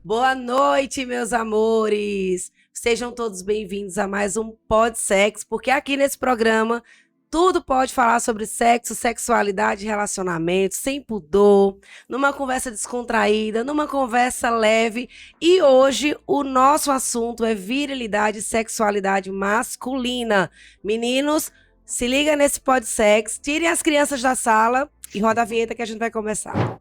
Boa noite, meus amores! Sejam todos bem-vindos a mais um Pod Sex, porque aqui nesse programa tudo pode falar sobre sexo, sexualidade, relacionamento, sem pudor, numa conversa descontraída, numa conversa leve. E hoje o nosso assunto é virilidade e sexualidade masculina. Meninos, se liga nesse Pod Sex, tirem as crianças da sala e roda a vinheta que a gente vai começar.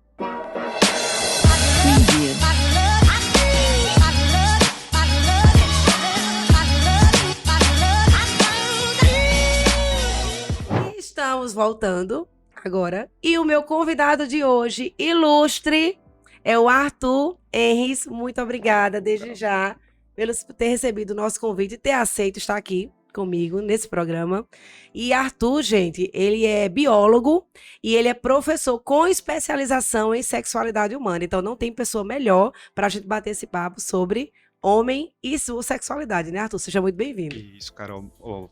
Estamos voltando agora. E o meu convidado de hoje, ilustre, é o Arthur Henris. Muito obrigada, desde já, por ter recebido o nosso convite e ter aceito estar aqui comigo nesse programa. E Arthur, gente, ele é biólogo e ele é professor com especialização em sexualidade humana. Então não tem pessoa melhor para a gente bater esse papo sobre homem e sua sexualidade, né, Arthur? Seja muito bem-vindo. Isso, Carol.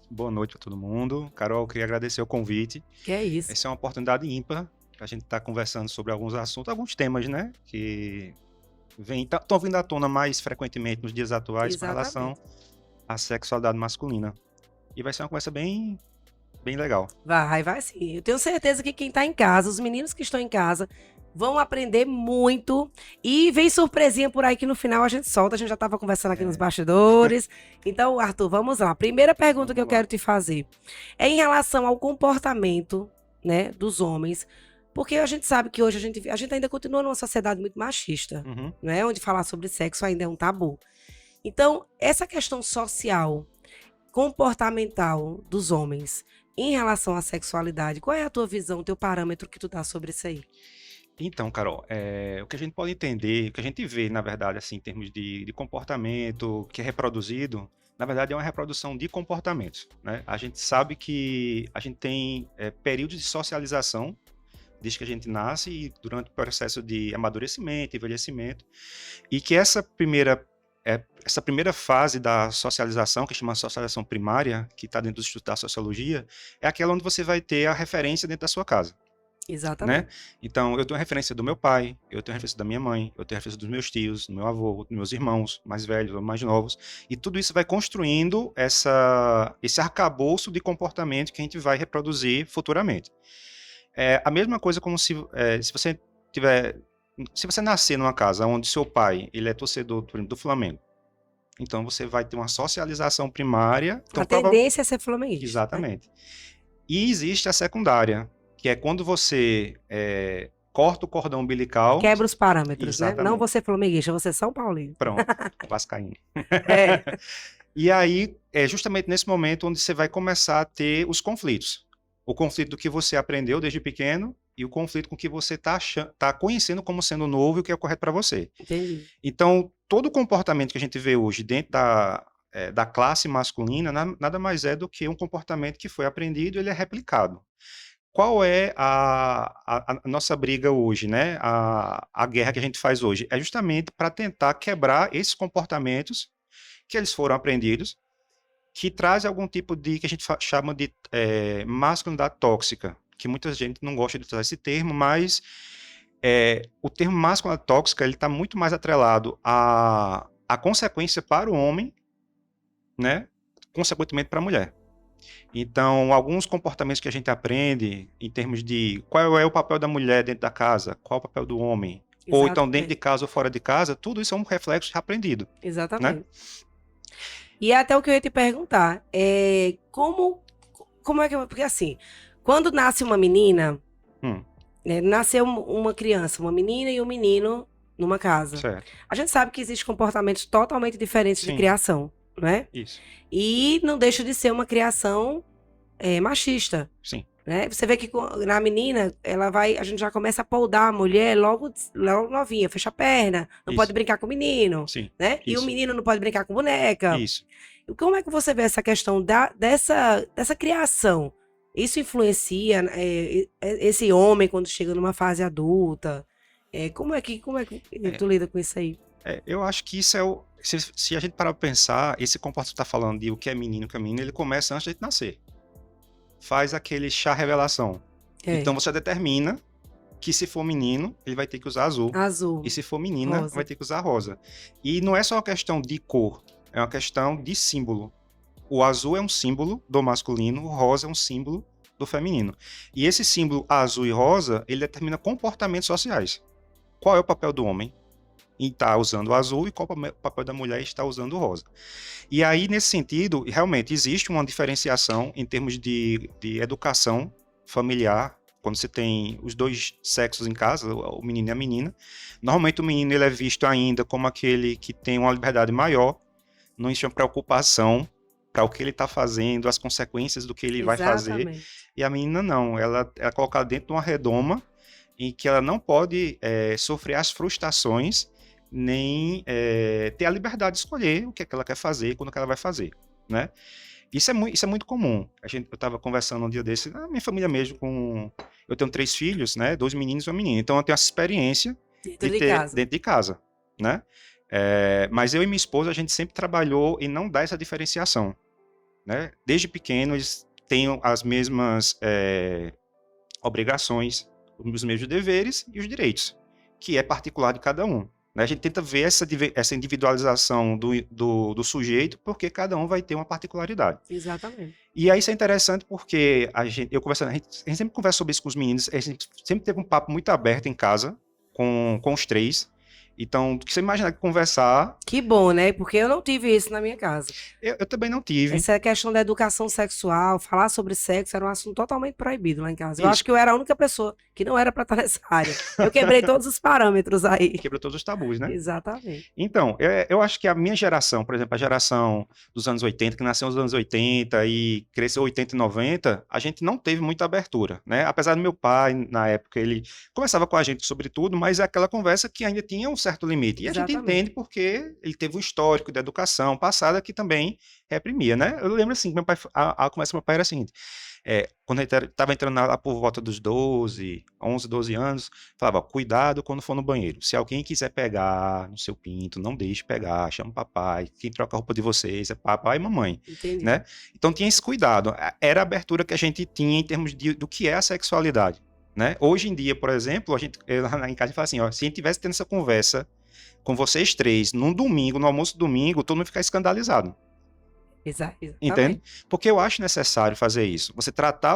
Boa noite para todo mundo. Carol, eu queria agradecer o convite. Que é isso. Essa é uma oportunidade ímpar para a gente estar conversando sobre alguns assuntos, alguns temas, né, que estão vindo à tona mais frequentemente nos dias atuais. Exatamente. Com relação à sexualidade masculina. E vai ser uma conversa bem legal. Vai sim. Eu tenho certeza que quem está em casa, os meninos que estão em casa, vão aprender muito. E vem surpresinha por aí que no final a gente solta. A gente já estava conversando aqui nos bastidores. Então, Arthur, vamos lá. Primeira pergunta que eu quero te fazer é em relação ao comportamento, né, dos homens. Porque a gente sabe que hoje a gente ainda continua numa sociedade muito machista, né, onde falar sobre sexo ainda é um tabu. Então, essa questão social, comportamental dos homens em relação à sexualidade, qual é a tua visão, o teu parâmetro que tu dá sobre isso aí? Então, Carol, o que a gente pode entender, o que a gente vê, na verdade, assim, em termos de comportamento que é reproduzido, na verdade é uma reprodução de comportamentos, né? A gente sabe que a gente tem períodos de socialização desde que a gente nasce e durante o processo de amadurecimento, envelhecimento, e que essa primeira fase da socialização, que chama socialização primária, que está dentro do estudo da sociologia, é aquela onde você vai ter a referência dentro da sua casa. Exatamente. Né? Então, eu tenho a referência do meu pai, eu tenho a referência da minha mãe, eu tenho a referência dos meus tios, do meu avô, dos meus irmãos, mais velhos ou mais novos, e tudo isso vai construindo esse arcabouço de comportamento que a gente vai reproduzir futuramente. É a mesma coisa como se você nascer numa casa onde seu pai ele é torcedor do Flamengo, então você vai ter uma socialização primária. Então, a tendência é ser flamenguista. Exatamente. Né? E existe a secundária, que é quando você corta o cordão umbilical. Quebra os parâmetros, Exatamente. Né? Não você flamenguista, você São Paulino. Pronto, vascaíno. E aí, é justamente nesse momento onde você vai começar a ter os conflitos. O conflito do que você aprendeu desde pequeno e o conflito com o que você tá conhecendo como sendo novo e o que é correto para você. Entendi. Então, todo o comportamento que a gente vê hoje dentro da classe masculina nada mais é do que um comportamento que foi aprendido e ele é replicado. Qual é a nossa briga hoje, né? A guerra que a gente faz hoje? É justamente para tentar quebrar esses comportamentos que eles foram aprendidos, que traz algum tipo de, que a gente chama de masculinidade tóxica, que muita gente não gosta de usar esse termo, mas o termo masculinidade tóxica ele está muito mais atrelado à consequência para o homem, né? Consequentemente para a mulher. Então, alguns comportamentos que a gente aprende em termos de qual é o papel da mulher dentro da casa, qual é o papel do homem, Exatamente. Ou então dentro de casa ou fora de casa, tudo isso é um reflexo aprendido. Exatamente. Né? E até o que eu ia te perguntar, como é que... Porque assim, quando nasce uma menina, nasceu uma criança, uma menina e um menino numa casa. Certo. A gente sabe que existem comportamentos totalmente diferentes de criação, né? Isso. E não deixa de ser uma criação machista. Sim. Né? Você vê que na menina, a gente já começa a poldar a mulher logo novinha, fecha a perna, não pode brincar com o menino. Sim. Né? E o menino não pode brincar com boneca. Isso. Como é que você vê essa questão dessa criação? Isso influencia esse homem quando chega numa fase adulta? Como é que tu lida com isso aí? Eu acho que isso se a gente parar para pensar, esse comportamento que está falando de o que é menino, ele começa antes de a gente nascer. Faz aquele chá revelação. Então você determina que se for menino, ele vai ter que usar azul. Azul. E se for menina, Rosa. vai ter que usar rosa. E não é só uma questão de cor, é uma questão de símbolo. O azul é um símbolo do masculino, o rosa é um símbolo do feminino. E esse símbolo azul e rosa, ele determina comportamentos sociais. Qual é o papel do homem em estar usando o azul e qual é o papel da mulher em estar usando o rosa. E aí, nesse sentido, realmente existe uma diferenciação em termos de educação familiar, quando você tem os dois sexos em casa, o menino e a menina. Normalmente o menino ele é visto ainda como aquele que tem uma liberdade maior, não existe uma preocupação para o que ele está fazendo, as consequências do que ele vai fazer. E a menina não, ela é colocada dentro de uma redoma em que ela não pode sofrer as frustrações, nem ter a liberdade de escolher o que é que ela quer fazer, quando que ela vai fazer, né? Isso é muito comum. Eu estava conversando um dia desse, na minha família mesmo, eu tenho 3 filhos, né? 2 meninos e uma menina. Então eu tenho essa experiência dentro de casa, né? Mas eu e minha esposa, a gente sempre trabalhou em não dar essa diferenciação, né? Desde pequeno, eles têm as mesmas obrigações, os mesmos deveres e os direitos, que é particular de cada um. A gente tenta ver essa individualização do sujeito, porque cada um vai ter uma particularidade. Exatamente. E aí isso é interessante porque a gente sempre conversa sobre isso com os meninos, a gente sempre teve um papo muito aberto em casa, com os 3. Então, do que você imaginar conversar... Que bom, né? Porque eu não tive isso na minha casa. Eu também não tive. Essa questão da educação sexual, falar sobre sexo, era um assunto totalmente proibido lá em casa. Eu acho que eu era a única pessoa que não era para estar nessa área. Eu quebrei todos os parâmetros aí. Quebrou todos os tabus, né? Exatamente. Então, eu acho que a minha geração, por exemplo, a geração dos anos 80, que nasceu nos anos 80 e cresceu 80 e 90, a gente não teve muita abertura, né? Apesar do meu pai, na época, ele conversava com a gente sobre tudo, mas é aquela conversa que ainda tinha um certo limite. E Exatamente. A gente entende porque ele teve um histórico de educação passada que também reprimia, né? Eu lembro assim, que a conversa com meu pai era a seguinte, quando ele estava entrando lá por volta dos 11, 12 anos, falava, cuidado quando for no banheiro. Se alguém quiser pegar no seu pinto, não deixe pegar, chama o papai. Quem troca a roupa de vocês é papai e mamãe. Entendi. Né? Então tinha esse cuidado. Era a abertura que a gente tinha em termos do que é a sexualidade. Né? Hoje em dia, por exemplo, eu lá em casa falo assim, ó, se a gente tivesse tendo essa conversa com vocês 3, num domingo, no almoço de domingo, todo mundo ficar escandalizado. Exatamente. Entende? Porque eu acho necessário fazer isso. Você tratar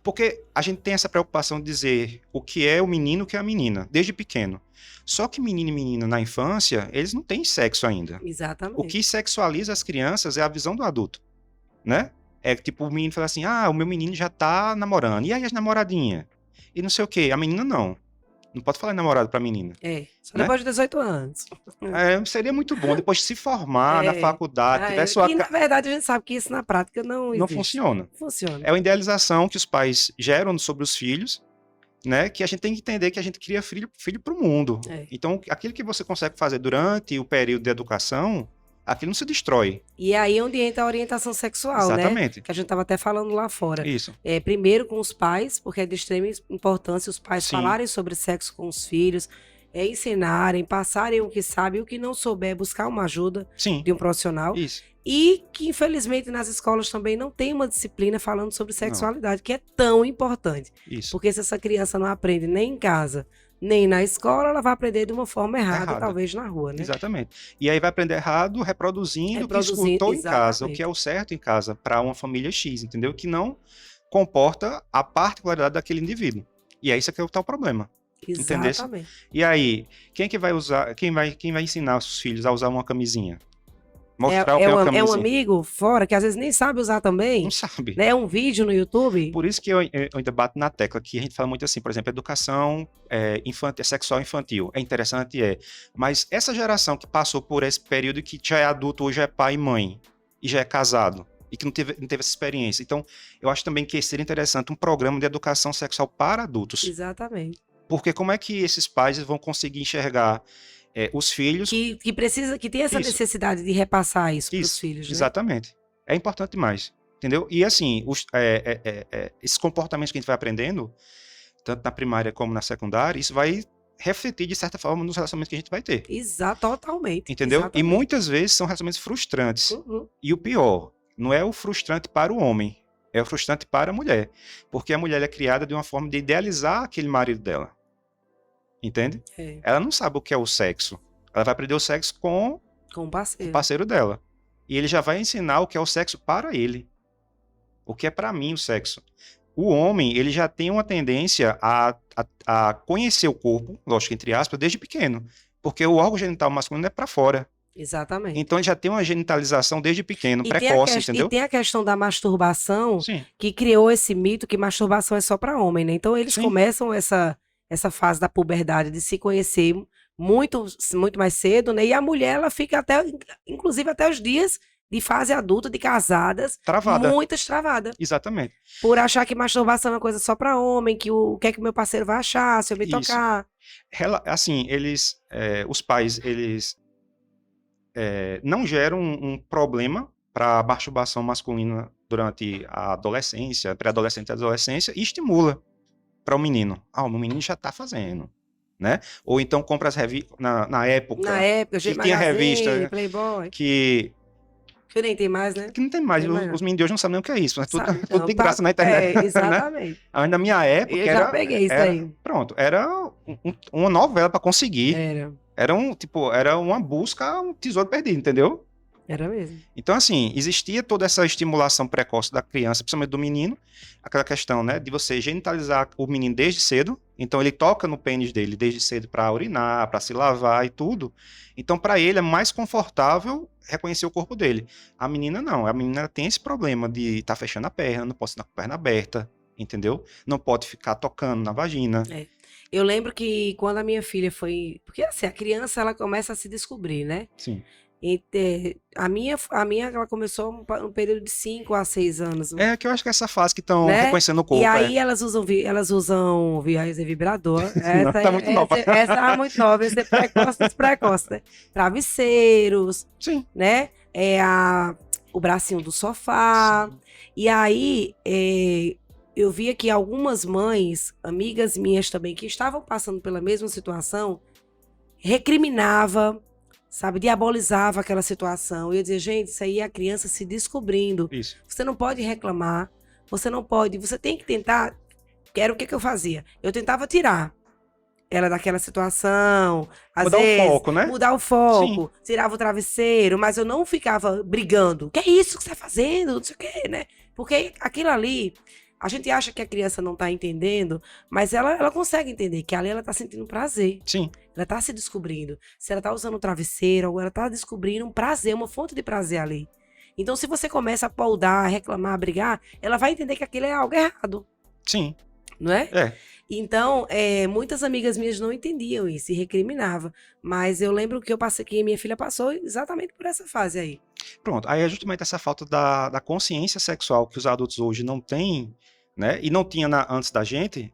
porque a gente tem essa preocupação de dizer o que é o menino e o que é a menina, desde pequeno. Só que menino e menina na infância, eles não têm sexo ainda. Exatamente. O que sexualiza as crianças é a visão do adulto, né? É tipo o menino fala assim, o meu menino já tá namorando. E aí as namoradinhas? E não sei o quê. A menina não. Não pode falar namorado pra menina. Só depois de 18 anos. Seria muito bom, depois de se formar na faculdade, tiver sua... E na verdade a gente sabe que isso na prática não existe. Funciona. Funciona. É uma idealização que os pais geram sobre os filhos, né? Que a gente tem que entender que a gente cria filho pro mundo. Então, aquilo que você consegue fazer durante o período de educação, aquilo não se destrói. E aí é onde entra a orientação sexual, Exatamente. Né? Que a gente estava até falando lá fora. Isso. Primeiro com os pais, porque é de extrema importância os pais Sim. falarem sobre sexo com os filhos, ensinarem, passarem o que sabe, e o que não souber, buscar uma ajuda de um profissional. Isso. E que, infelizmente, nas escolas também não tem uma disciplina falando sobre sexualidade, que é tão importante. Isso. Porque se essa criança não aprende nem em casa, nem na escola, ela vai aprender de uma forma errada. Talvez na rua, né? Exatamente. E aí vai aprender errado reproduzindo o que escutou em casa, o que é o certo em casa, para uma família X, entendeu? Que não comporta a particularidade daquele indivíduo. E é isso que é o tal problema. Exatamente. Entendeu? E aí, quem é que vai usar, quem vai ensinar os filhos a usar uma camisinha? Mostrar o que é uma camisinha. É um amigo fora que às vezes nem sabe usar também. Não sabe. Né? É um vídeo no YouTube. Por isso que eu ainda bato na tecla que a gente fala muito assim, por exemplo, educação sexual infantil. É interessante, mas essa geração que passou por esse período que já é adulto, hoje é pai e mãe, e já é casado, e que não teve essa experiência. Então, eu acho também que seria interessante um programa de educação sexual para adultos. Exatamente. Porque como é que esses pais vão conseguir enxergar os filhos... Que tem essa necessidade de repassar isso para os filhos, né? Exatamente. É importante demais, entendeu? E assim, esses comportamentos que a gente vai aprendendo, tanto na primária como na secundária, isso vai refletir, de certa forma, nos relacionamentos que a gente vai ter. Totalmente. Entendeu? Exatamente. E muitas vezes são relacionamentos frustrantes. E o pior, não é o frustrante para o homem, É frustrante para a mulher, porque a mulher é criada de uma forma de idealizar aquele marido dela, entende? É, Ela não sabe o que é o sexo. Ela vai aprender o sexo com com o o parceiro. parceiro dela. E ele já vai ensinar o que é o sexo para ele. O que é para mim o sexo. O homem, ele já tem uma tendência a conhecer o corpo, lógico, entre aspas, desde pequeno. Porque o órgão genital masculino é para fora. Exatamente. Então ele já tem uma genitalização desde pequeno, E precoce, e entendeu? tem a questão da masturbação, Sim, que criou esse mito que masturbação é só para homem, né? Então eles sim, começam essa fase da puberdade de se conhecer muito mais cedo, né? E a mulher, ela fica até, inclusive até os dias de fase adulta, de casadas, travada. muitas travadas. Exatamente. Por achar que masturbação é uma coisa só para homem, que o que é que o meu parceiro vai achar se eu me Isso. tocar. Assim, os pais, eles não geram um problema para a masturbação masculina durante a adolescência, pré-adolescente e adolescência, e estimula para o menino. Ah, o menino já está fazendo, né? Ou então compra as revistas, na Na época, época, que G tinha Magazine, revista Playboy, que que nem tem mais, né? não tem mais, Tem mais os não. meninos de hoje não sabem nem o que é isso, é tudo, Sabe, tudo então, de graça na internet, né? exatamente. Aí na minha época Eu já peguei isso aí. pronto, era uma novela para conseguir. Era, Era uma busca a um tesouro perdido, entendeu? era mesmo. Então, assim, existia toda essa estimulação precoce da criança, principalmente do menino, aquela questão, né, de você genitalizar o menino desde cedo. Então, ele toca no pênis dele desde cedo para urinar, para se lavar e tudo. Então, para ele é mais confortável reconhecer o corpo dele. A menina não, a menina tem esse problema de estar fechando a perna, não pode estar com a perna aberta, entendeu? Não pode ficar tocando na vagina. É. Eu lembro que quando a minha filha foi. Porque assim, a criança ela começa a se descobrir, né? Sim. A minha ela começou um período de 5 a 6 anos, É que eu acho que é essa fase que estão né? reconhecendo o E corpo, aí elas usam vibrador. Não, tá muito nova. Essa é muito nova, esse é precoce, né? Travesseiros, Sim. né? O bracinho do sofá. Sim. E aí eu via que algumas mães, amigas minhas também, que estavam passando pela mesma situação, recriminava, sabe, diabolizava aquela situação. E eu dizia, gente, isso aí é a criança se descobrindo. Isso. Você não pode reclamar, você tem que tentar. Que era o que eu fazia? Eu tentava tirar ela daquela situação, às Mudar vezes, o foco, né? mudar o foco, Sim. tirava o travesseiro, mas eu não ficava brigando. Que é isso que você tá fazendo? Não sei o quê, né? Porque aquilo ali, a gente acha que a criança não tá entendendo, mas ela consegue entender que ali ela tá sentindo prazer. Sim. Ela tá se descobrindo. Se ela tá usando o travesseiro, ou ela tá descobrindo um prazer, uma fonte de prazer ali. Então, se você começa a poldar, a reclamar, a brigar, ela vai entender que aquilo é algo errado. Sim. Não é? É. Então, muitas amigas minhas não entendiam isso e recriminavam. Mas eu lembro que que minha filha passou exatamente por essa fase aí. Pronto. Aí é justamente essa falta da consciência sexual que os adultos hoje não têm, né? E não tinha antes da gente,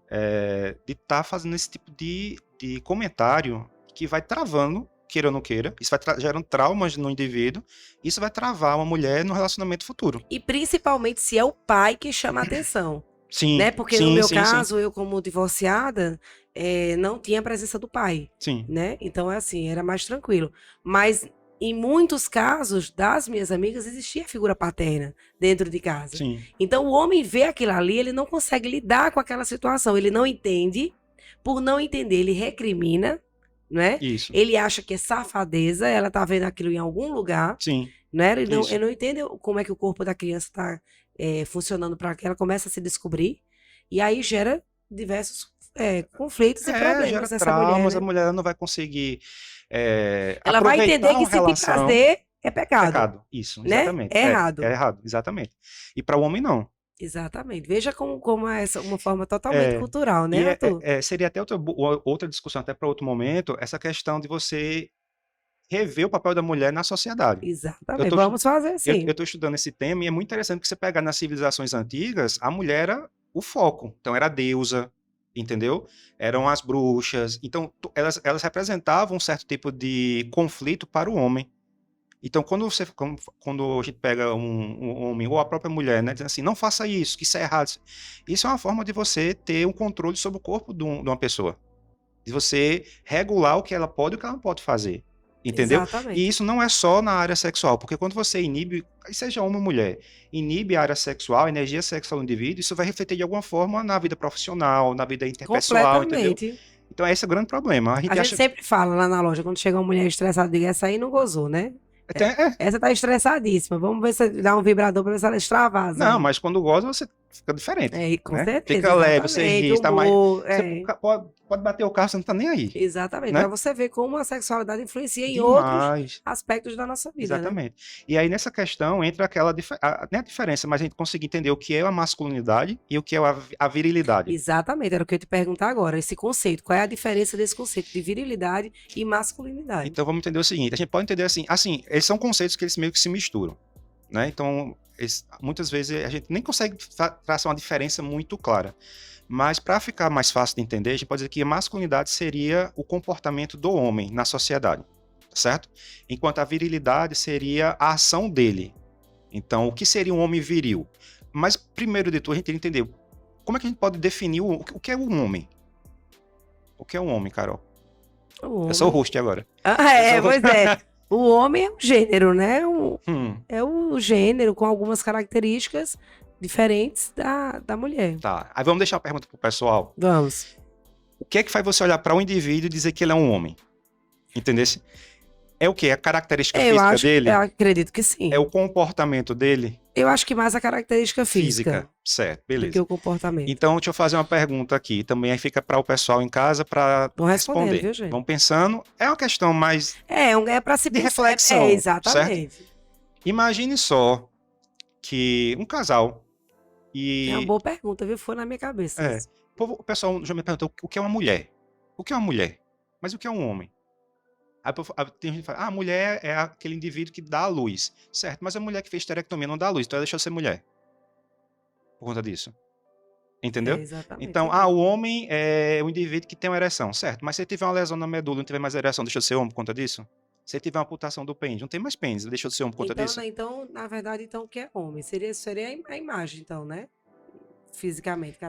de estar fazendo esse tipo de comentário que vai travando, queira ou não queira. Isso vai gerando traumas no indivíduo. Isso vai travar uma mulher no relacionamento futuro. E principalmente se é o pai que chama a atenção. Sim. Né? Porque no meu caso, eu como divorciada, não tinha a presença do pai. Sim. Né? Então, assim, era mais tranquilo. Mas em muitos casos das minhas amigas existia a figura paterna dentro de casa. Sim. Então o homem vê aquilo ali, ele não consegue lidar com aquela situação, ele não entende, por não entender, ele recrimina, né? Isso. Ele acha que é safadeza, ela tá vendo aquilo em algum lugar, Sim. né? Ele não entende como é que o corpo da criança tá funcionando para que ela comece a se descobrir, e aí gera diversos conflitos e problemas Gera nessa traumas, mulher, né? A mulher não vai conseguir Ela vai entender que sentir prazer é pecado. Pecado, isso, Né? exatamente. É errado. É errado, exatamente. E para o homem, não. Exatamente. Veja como é uma forma totalmente cultural, né, Arthur? Seria até outra discussão, até para outro momento, essa questão de você rever o papel da mulher na sociedade. Exatamente. Vamos fazer assim. Eu estou estudando esse tema e é muito interessante que você pegar nas civilizações antigas, a mulher era o foco. Então, era a deusa, entendeu? Eram as bruxas. Então, elas representavam um certo tipo de conflito para o homem. Então, quando a gente pega um homem ou a própria mulher, né, dizendo assim, não faça isso, que isso é errado. Isso é uma forma de você ter um controle sobre o corpo de uma pessoa. De você regular o que ela pode e o que ela não pode fazer. entendeu? Exatamente. E isso não é só na área sexual, porque quando você inibe, seja homem ou mulher, inibe a área sexual, a energia sexual do indivíduo, isso vai refletir de alguma forma na vida profissional, na vida interpessoal, entendeu? Completamente. Então esse é o grande problema. A A gente gente acha... sempre fala lá na loja, quando chega uma mulher estressada, diga, essa aí não gozou, né? É, Essa tá estressadíssima. Vamos ver se dá um vibrador pra ver se ela extravasa não, aí. mas quando goza, você fica diferente, É, com né? certeza, Fica leve, você exatamente. ri, está mais... Humor, Você é. pode bater o carro, você não tá nem aí, Exatamente. né? Pra você ver como a sexualidade influencia em outros Demais. aspectos da nossa vida, né? Exatamente. E aí nessa questão entra aquela, nem a diferença, mas a gente conseguir entender o que é a masculinidade e o que é a virilidade. Exatamente, era o que eu ia te perguntar agora, esse conceito. Qual é a diferença desse conceito de virilidade e masculinidade? Então vamos entender o seguinte, a gente pode entender assim, eles são conceitos que eles meio que se misturam, né? Então, muitas vezes a gente nem consegue traçar uma diferença muito clara. Mas para ficar mais fácil de entender, a gente pode dizer que a masculinidade seria o comportamento do homem na sociedade, certo? Enquanto a virilidade seria a ação dele. Então, o que seria um homem viril? Mas, primeiro de tudo, a gente tem que entender como é que a gente pode definir o que é um homem. O que é um homem, Carol? O Eu sou o homem... host agora. Pois é. O homem é um gênero, né? Hum, É o gênero com algumas características diferentes da mulher. tá. Aí vamos deixar a pergunta pro pessoal. Vamos. O que é que faz você olhar para um indivíduo e dizer que ele é um homem? Entendesse? É o quê? A característica física dele? Eu acredito que sim. É o comportamento dele? Eu acho que mais a característica física Certo, do que beleza. o comportamento. Então, deixa eu fazer uma pergunta aqui. Também aí fica para o pessoal em casa para Vão respondendo, responder. viu, gente? Vão pensando. É uma questão mais É para se de pensar. reflexão, Exatamente. Imagine só que um casal É uma e boa pergunta, viu? Foi na minha cabeça isso. o pessoal já me perguntou o que é uma mulher. O que é uma mulher? Mas o que é um homem? Aí tem gente que fala, a mulher é aquele indivíduo que dá a luz. Certo, mas a mulher que fez esterectomia não dá a luz, então ela deixou de ser mulher. Por conta disso. Entendeu? Exatamente. Então, o homem é o indivíduo que tem uma ereção, certo? Mas se ele tiver uma lesão na medula e não tiver mais ereção, deixou de ser homem por conta disso? Se ele tiver uma amputação do pênis, não tem mais pênis, ele deixou de ser homem por conta disso? Então, na verdade, então, o que é homem? Seria a imagem, então, né? Fisicamente, É,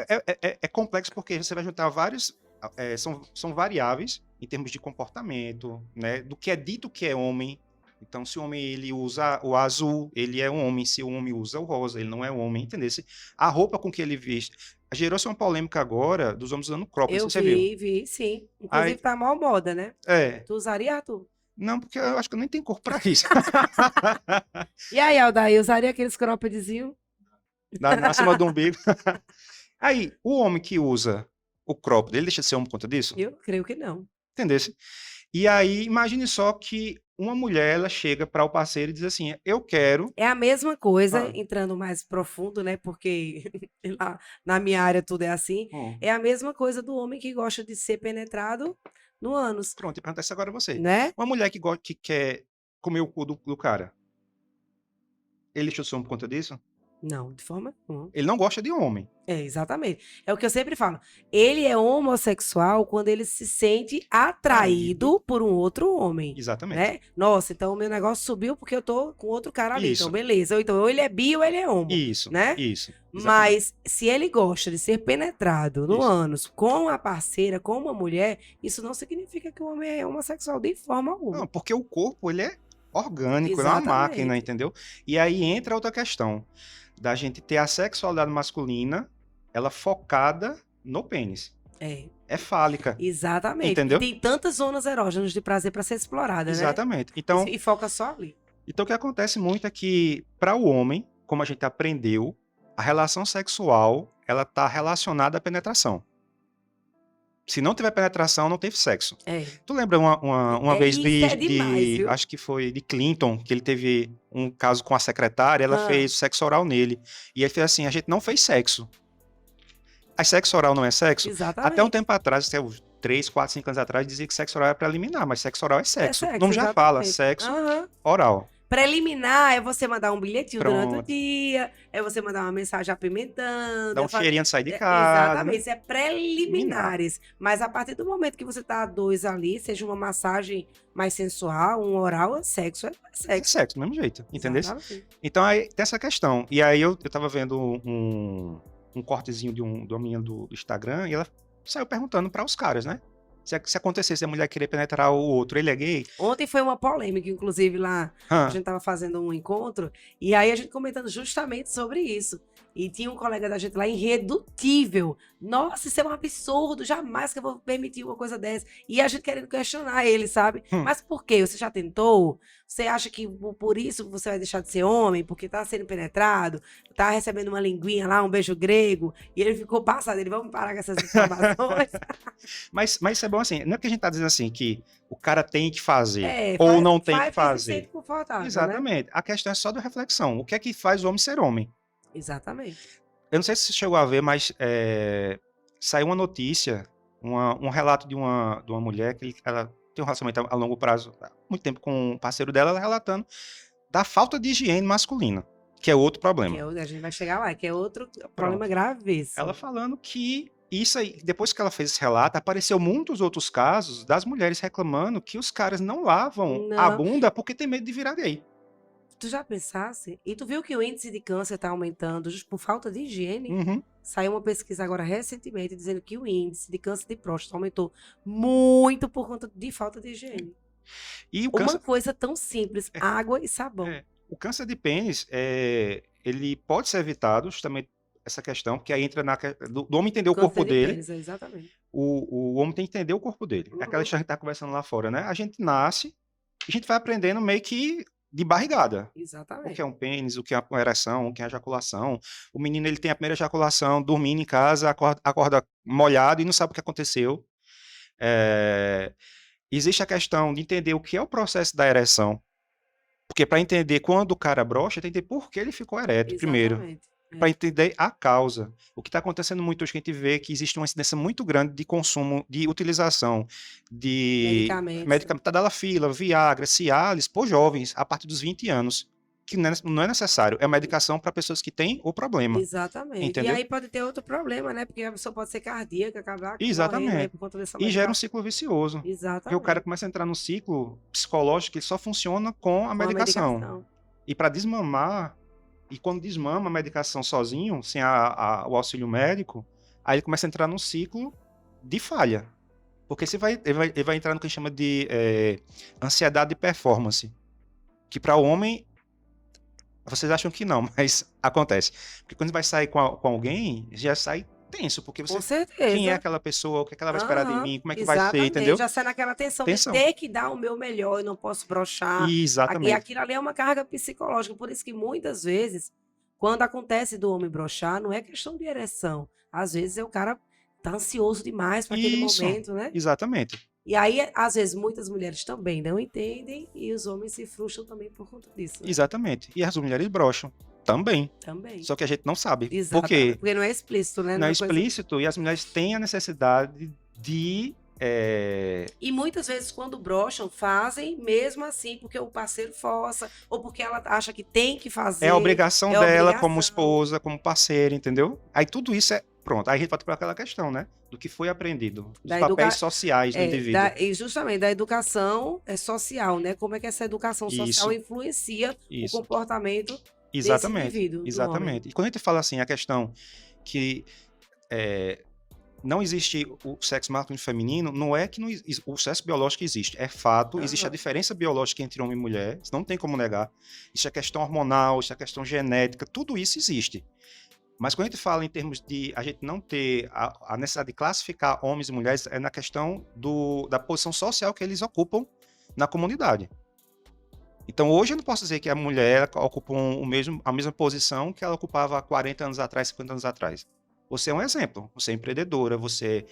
características. é complexo porque você vai juntar vários... são variáveis em termos de comportamento, né? Do que é dito que é homem. Então, se o homem ele usa o azul, ele é um homem. Se o homem usa o rosa, ele não é homem, entendeu? A roupa com que ele veste. Gerou-se uma polêmica agora dos homens usando cropped, Eu você viu? vi, sim. Inclusive, Aí, tá mal moda, né? Tu usaria, Arthur? não, porque eu acho que eu nem tenho corpo pra isso. E aí, Aldair, usaria aqueles croppedzinhos? Na cima do umbigo. Aí, o homem que usa o cropped, ele deixa de ser homem por conta disso? Eu creio que não. Entendeu? E aí, imagine só que uma mulher, ela chega para o parceiro e diz assim, eu quero... É a mesma coisa, entrando mais profundo, né? Porque lá na minha área tudo é assim. É a mesma coisa do homem que gosta de ser penetrado no ânus, Pronto, e perguntar isso agora a você. né? Uma mulher que quer comer o cu do cara, ele deixou de ser homem por conta disso? Não, de forma nenhuma. Ele não gosta de homem. É, exatamente. É o que eu sempre falo. Ele é homossexual quando ele se sente atraído por um outro homem, Exatamente. né? Nossa, então o meu negócio subiu porque eu tô com outro cara ali. Isso. Então, beleza. Ou ele é bi ou ele é homo, Isso, né? isso. Exatamente. Mas se ele gosta de ser penetrado no Isso. ânus com a parceira, com uma mulher, isso não significa que o homem é homossexual de forma alguma. Não, porque o corpo, ele é orgânico, ele é uma Exatamente. máquina, entendeu? E aí entra outra questão, da gente ter a sexualidade masculina, ela focada no pênis. É fálica. Exatamente. Entendeu? E tem tantas zonas erógenas de prazer para ser explorada, né? Exatamente. Então, E foca só ali. então, o que acontece muito é que, para o homem, como a gente aprendeu, a relação sexual, ela tá relacionada à penetração. Se não tiver penetração, não teve sexo. Tu lembra uma vez demais, acho que foi de Clinton, que ele teve um caso com a secretária, ela fez sexo oral nele. E ele fez assim, a gente não fez sexo. Aí sexo oral não é sexo? Exatamente. Até um tempo atrás, até uns 3, 4, 5 anos atrás, dizia que sexo oral era preliminar, mas sexo oral é sexo. sexo, Não já exatamente. fala sexo oral. Preliminar é você mandar um bilhetinho durante o Pronto. dia, é você mandar uma mensagem apimentando. Dá um cheirinho de sair de casa. Exatamente, isso é preliminares. Mas a partir do momento que você tá a dois ali, seja uma massagem mais sensual, um oral, sexo é É sexo. sexo, do mesmo jeito, entendeu? Exatamente. Então aí tem essa questão. E aí eu tava vendo um cortezinho de uma menina do Instagram e ela saiu perguntando para os caras, né? Se acontecesse a mulher querer penetrar o outro, ele é gay? Ontem foi uma polêmica, inclusive, lá. A Hã? gente estava fazendo um encontro, e aí a gente comentando justamente sobre isso. E tinha um colega da gente lá, irredutível. Nossa, isso é um absurdo, jamais que eu vou permitir uma coisa dessa. E a gente querendo questionar ele, sabe? Hum. Mas por quê? Você já tentou? Você acha que por isso você vai deixar de ser homem? Porque tá sendo penetrado? Tá recebendo uma linguinha lá, um beijo grego? E ele ficou passado. Ele, vamos parar com essas informações. Mas isso é bom assim, não é que a gente tá dizendo assim que o cara tem que fazer É, ou não tem que faz que se fazer. sente confortável, né? Exatamente. A questão é só da reflexão. O que é que faz o homem ser homem? Exatamente. Eu não sei se você chegou a ver, mas saiu uma notícia, um relato de uma mulher que ela tem um relacionamento a longo prazo, há muito tempo com um parceiro dela, ela relatando da falta de higiene masculina, que é outro Que problema. é, a gente vai chegar lá, que é outro problema Pronto. gravíssimo. Ela falando que isso aí, depois que ela fez esse relato, apareceu muitos outros casos das mulheres reclamando que os caras não lavam a Não. bunda porque tem medo de virar gay. Tu já pensasse? E tu viu que o índice de câncer está aumentando just por falta de higiene? Uhum. Saiu uma pesquisa agora recentemente dizendo que o índice de câncer de próstata aumentou muito por conta de falta de higiene. E o Uma câncer, coisa tão simples, água e sabão. o câncer de pênis, ele pode ser evitado, justamente essa questão, porque aí entra do homem entender o Câncer corpo de dele. pênis, exatamente. O homem tem que entender o corpo dele. É aquela história que a gente tá conversando lá fora, né? A gente nasce e a gente vai aprendendo meio que de barrigada. O que Exatamente. é um pênis, o que é uma ereção, o que é ejaculação. O menino, ele tem a primeira ejaculação, dormindo em casa, acorda molhado e não sabe o que aconteceu. Existe a questão de entender o que é o processo da ereção. Porque para entender quando o cara brocha, tem que entender por que ele ficou ereto primeiro. Exatamente. Para entender a causa. O que está acontecendo muito hoje, que a gente vê que existe uma incidência muito grande de consumo, de utilização de Medicamentos. Tadalafila, Viagra, Cialis, por jovens, a partir dos 20 anos. Que não é necessário. É medicação para pessoas que têm o problema. Exatamente. Entendeu? E aí pode ter outro problema, né? Porque a pessoa pode ser cardíaca, acabar morrendo aí Exatamente. por conta dessa E gera um medicação. ciclo vicioso. Porque o Exatamente. cara começa a entrar num ciclo psicológico que só funciona com a Com a medicação. medicação. E para desmamar, e quando desmama a medicação sozinho, sem o auxílio médico, aí ele começa a entrar num ciclo de falha. Porque ele vai entrar no que a gente chama de ansiedade de performance. Que para o homem, vocês acham que não, mas acontece. Porque quando vai sair com alguém, já sai tenso, porque Com você... certeza. Quem é aquela pessoa? O que é que ela vai esperar de Aham, mim? Como é que vai ser, exatamente. entendeu? Já sai naquela tensão de Tensão. ter que dar o meu melhor, eu não posso broxar. E Exatamente. aquilo ali é uma carga psicológica. Por isso que muitas vezes, quando acontece do homem broxar, não é questão de ereção. Às vezes o cara tá ansioso demais para aquele Isso, momento, né? exatamente. E aí, às vezes, muitas mulheres também não entendem e os homens se frustram também por conta disso. Né? Exatamente. E as mulheres broxam também. Também. Só que a gente não sabe. Por Exatamente. quê? Porque não é explícito, né? Não é uma coisa- explícito e as mulheres têm a necessidade de... E muitas vezes, quando broxam, fazem mesmo assim, porque o parceiro força, ou porque ela acha que tem que fazer. É a obrigação é dela obrigação. como esposa, como parceira, entendeu? Aí tudo isso é... Pronto, aí a gente volta para aquela questão, né? Do que foi aprendido. Dos Da papéis sociais do indivíduo. E justamente da educação social, né? Como é que essa educação social Isso. influencia Isso. o comportamento Exatamente. desse indivíduo. do homem. Exatamente. E quando a gente fala assim, a questão que não existe o sexo masculino e feminino, não é que o sexo biológico existe. É fato, existe a diferença biológica entre homem e mulher, isso não tem como negar. Existe a questão hormonal, existe a questão genética, tudo isso existe. Mas quando a gente fala em termos de a gente não ter a necessidade de classificar homens e mulheres, é na questão da posição social que eles ocupam na comunidade. Então, hoje eu não posso dizer que a mulher ocupa a mesma posição que ela ocupava há 40 anos atrás, 50 anos atrás. Você é um exemplo. Você é empreendedora, você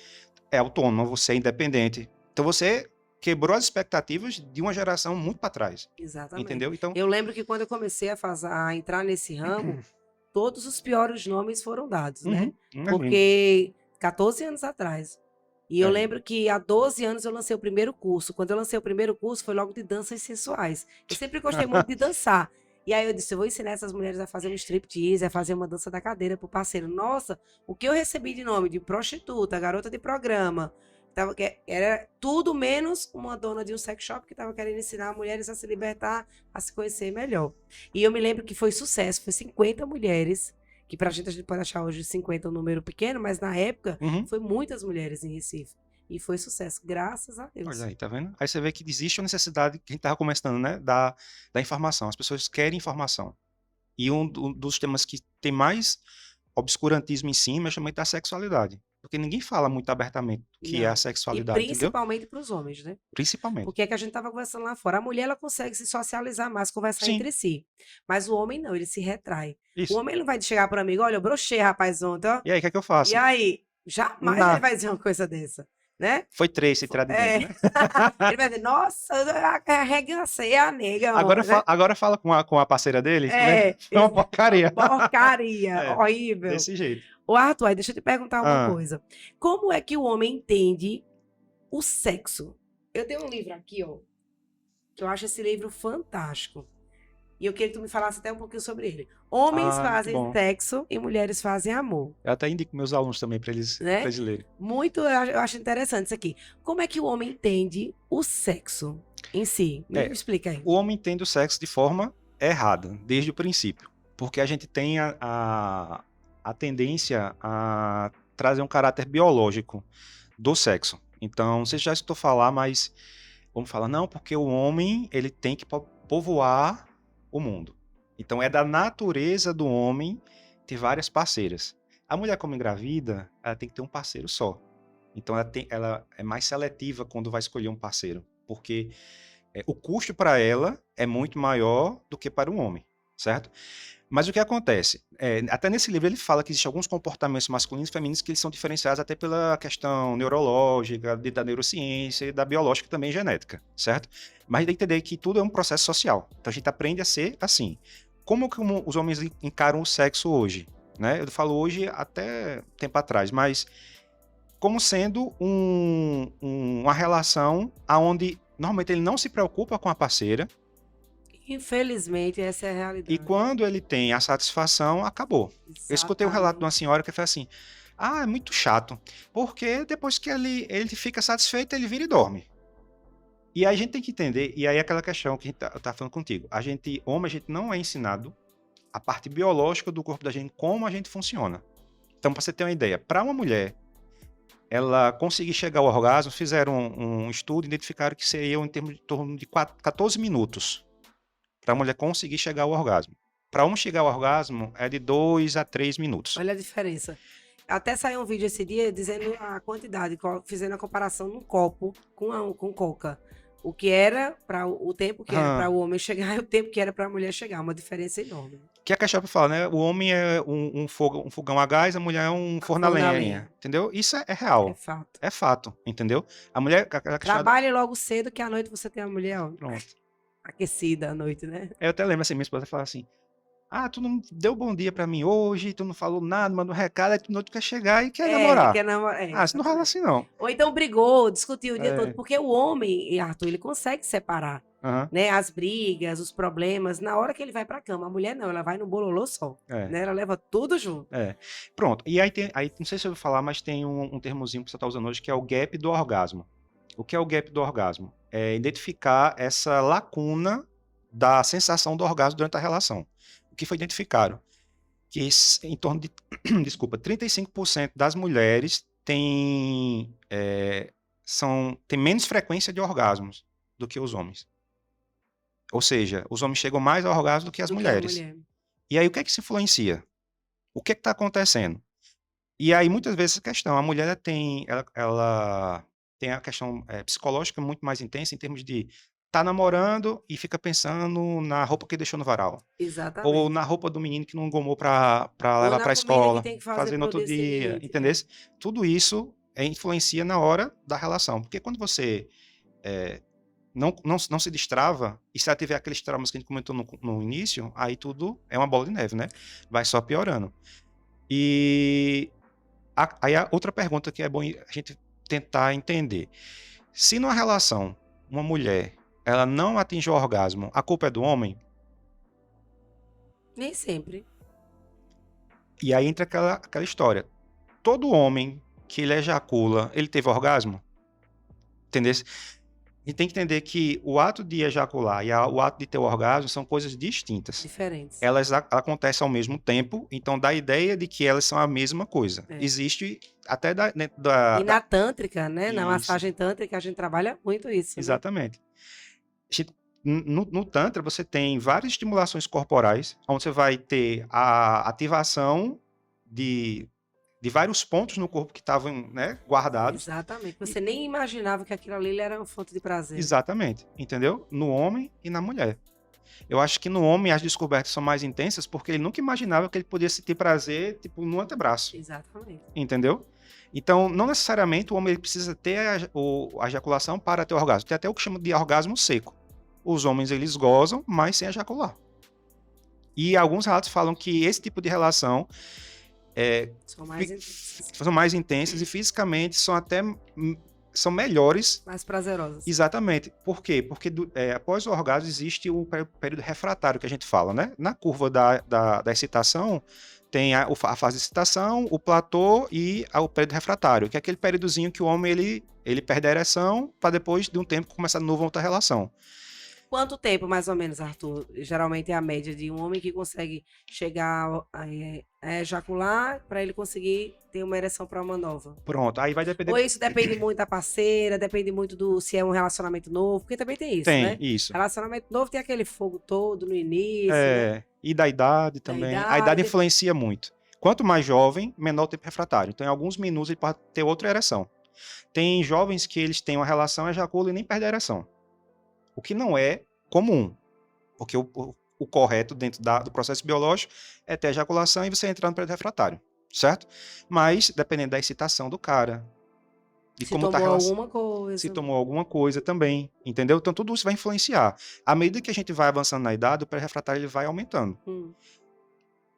é autônoma, você é independente. Então, você quebrou as expectativas de uma geração muito para trás. Exatamente. Entendeu? Então, Eu lembro que quando eu comecei a entrar nesse ramo, todos os piores nomes foram dados, né? Porque 14 anos atrás. E eu lembro que há 12 anos eu lancei o primeiro curso. Quando eu lancei o primeiro curso, foi logo de danças sensuais. Eu sempre gostei muito de dançar. E aí eu disse, eu vou ensinar essas mulheres a fazer um striptease, a fazer uma dança da cadeira pro parceiro. Nossa, o que eu recebi de nome de prostituta, garota de programa, era tudo menos uma dona de um sex shop que estava querendo ensinar mulheres a se libertar, a se conhecer melhor. E eu me lembro que foi sucesso, foi 50 mulheres, que pra gente a gente pode achar hoje 50 um número pequeno, mas na época foi muitas mulheres em Recife. E foi sucesso, graças a Olha Deus. aí, tá vendo? Aí você vê que existe uma necessidade, que a gente tava começando, né, da informação. As pessoas querem informação. E dos temas que tem mais obscurantismo em cima é justamente da sexualidade. Porque ninguém fala muito abertamente o que é a Não. E sexualidade, entendeu? principalmente para os homens, né? Principalmente. Porque é que a gente estava conversando lá fora. A mulher, ela consegue se socializar mais, conversar Sim, entre si. Mas o homem não, ele se retrai. O isso. homem não vai chegar para amigo, olha, eu brochei, rapaz, ontem, ó. E aí, o que é que eu E faço? aí? Jamais ele Na, vai dizer uma coisa dessa, né? foi 3 sem tirar de dentro, É. né? Ele vai dizer, nossa, eu arregancei a nega, Agora, né? agora fala com a parceira dele, né? É, Foi uma porcaria. porcaria, É, horrível. desse jeito. Ô, Arthur, aí deixa eu te perguntar uma Ah, coisa. Como é que o homem entende o sexo? Eu tenho um livro aqui, ó, que eu acho esse livro fantástico. E eu queria que tu me falasse até um pouquinho sobre ele. Homens muito fazem bom. sexo e mulheres fazem amor, Eu até indico meus alunos também para né? eles lerem. Muito, eu acho interessante isso aqui. Como é que o homem entende o sexo em si? Me É, explica aí. o homem entende o sexo de forma errada, desde o princípio. Porque a gente tem a tendência a trazer um caráter biológico do sexo. Então, não sei se já escutou falar, mas vamos falar, não, porque o homem ele tem que povoar o mundo. Então, é da natureza do homem ter várias parceiras. A mulher, como engravida, ela tem que ter um parceiro só. Então, ela é mais seletiva quando vai escolher um parceiro. Porque o custo para ela é muito maior do que para o homem, certo? Mas o que acontece? Até nesse livro ele fala que existem alguns comportamentos masculinos e femininos que eles são diferenciados até pela questão neurológica, da neurociência e da biológica também genética, certo? Mas tem que entender que tudo é um processo social. Então a gente aprende a ser assim. Como os homens encaram o sexo hoje? Né? Eu falo hoje até tempo atrás, mas como sendo uma relação onde normalmente ele não se preocupa com a parceira, Infelizmente, essa é a e realidade. quando ele tem a satisfação, acabou. Eu escutei um relato de uma Exatamente. senhora que foi assim: ah, é muito chato, porque depois que ele fica satisfeito, ele vira e dorme. E aí a gente tem que entender, e aí aquela questão que eu tava falando contigo, homem, a gente não é ensinado a parte biológica do corpo da gente, como a gente funciona. Então, para você ter uma ideia, para uma mulher, ela conseguir chegar ao orgasmo, fizeram um estudo, identificaram que seria em termos de torno de 14 minutos para a mulher conseguir chegar ao orgasmo. Para um chegar ao orgasmo é de 2 a 3 minutos. Olha a diferença. Até saiu um vídeo esse dia dizendo a quantidade, fazendo a comparação num copo com coca. O que era para o tempo que era para o homem chegar e o tempo que era para a mulher chegar. Uma diferença enorme. Que é a questão fala, né? O homem é um fogão a gás, a mulher é um forno a Forno a lenha, lenha. entendeu? Isso é É real. fato. É fato, entendeu? A mulher, aquela questão Trabalhe logo cedo que à noite você tem a mulher ó, pronto. aquecida à noite, né? Eu até lembro assim, minha esposa fala assim: ah, tu não deu bom dia pra mim hoje, tu não falou nada, mandou um recado, aí tu não quer chegar e quer namorar. Quer namorar. Ah, isso não rola Exatamente. assim, não. Ou então brigou, discutiu o dia todo, É, porque o homem, Arthur, ele consegue separar, aham, né, as brigas, os problemas, na hora que ele vai pra cama. A mulher não, ela vai no bololô só, é, né? Ela leva tudo junto. é. Pronto. E aí não sei se eu vou falar, mas tem um termozinho que você tá usando hoje, que é o gap do orgasmo. O que é o gap do orgasmo? É identificar essa lacuna da sensação do orgasmo durante a relação. O que foi identificado? Que em torno de, desculpa, 35% das mulheres têm menos frequência de orgasmos do que os homens. Ou seja, os homens chegam mais ao orgasmo do que as Do que a mulheres. mulher. E aí o que é que se influencia? O que é que está acontecendo? E aí muitas vezes essa questão, a mulher ela tem a questão psicológica muito mais intensa em termos de tá namorando e fica pensando na roupa que deixou no varal. Ou Exatamente. na roupa do menino que não engomou para Ou levar na para a comida que escola, tem que fazer fazer no pro outro dia dia, seguinte. entendeu? Tudo isso influencia na hora da relação. Porque quando você não se destrava, e se ela tiver aqueles traumas que a gente comentou no início, aí tudo é uma bola de neve, né? Vai só piorando. E aí a outra pergunta que é bom a gente tentar entender. Se numa relação, uma mulher, ela não atinge o orgasmo, a culpa é do homem? Nem sempre. E aí entra aquela história. Todo homem que ele ejacula, ele teve orgasmo? Entendeu? A gente tem que entender que o ato de ejacular e o ato de ter o orgasmo são coisas distintas. Diferentes. Elas acontecem ao mesmo tempo, então dá a ideia de que elas são a mesma coisa. É. Existe até E na tântrica, né? Na Isso. massagem tântrica, a gente trabalha muito isso. Exatamente. No Tantra, você tem várias estimulações corporais, onde você vai ter a ativação de vários pontos no corpo que estavam, né, guardados. Exatamente. Você nem imaginava que aquilo ali era uma fonte de prazer. Exatamente. Entendeu? No homem e na mulher. Eu acho que no homem as descobertas são mais intensas porque ele nunca imaginava que ele podia sentir prazer, tipo, no antebraço. Exatamente. Entendeu? Então, não necessariamente o homem ele precisa ter a ejaculação para ter orgasmo. Tem até o que chama de orgasmo seco. Os homens, eles gozam, mas sem ejacular. E alguns relatos falam que esse tipo de relação são mais intensas e fisicamente são melhores. Mais prazerosas. Exatamente. Por quê? Porque após o orgasmo existe o período refratário que a gente fala, né? Na curva da excitação, tem a fase de excitação, o platô e o período refratário, que é aquele períodozinho que o homem ele perde a ereção para depois de um tempo começar de novo outra relação. Quanto tempo, mais ou menos, Arthur? Geralmente é a média de um homem que consegue chegar a ejacular para ele conseguir ter uma ereção para uma nova. Pronto, aí vai depender... Ou isso depende muito da parceira, depende muito se é um relacionamento novo, porque também tem isso, né? Tem, isso. Relacionamento novo tem aquele fogo todo no início, né? E da idade também. A idade influencia muito. Quanto mais jovem, menor o tempo refratário. Então, em alguns minutos, ele pode ter outra ereção. Tem jovens que eles têm uma relação, ejaculam e nem perdem a ereção. O que não é comum, porque o correto dentro do processo biológico é ter ejaculação e você entrar no período refratário, certo? Mas, dependendo da excitação do cara, de como tá a relação, alguma coisa. se tomou alguma coisa também, entendeu? Então, tudo isso vai influenciar. À medida que a gente vai avançando na idade, o período refratário ele vai aumentando.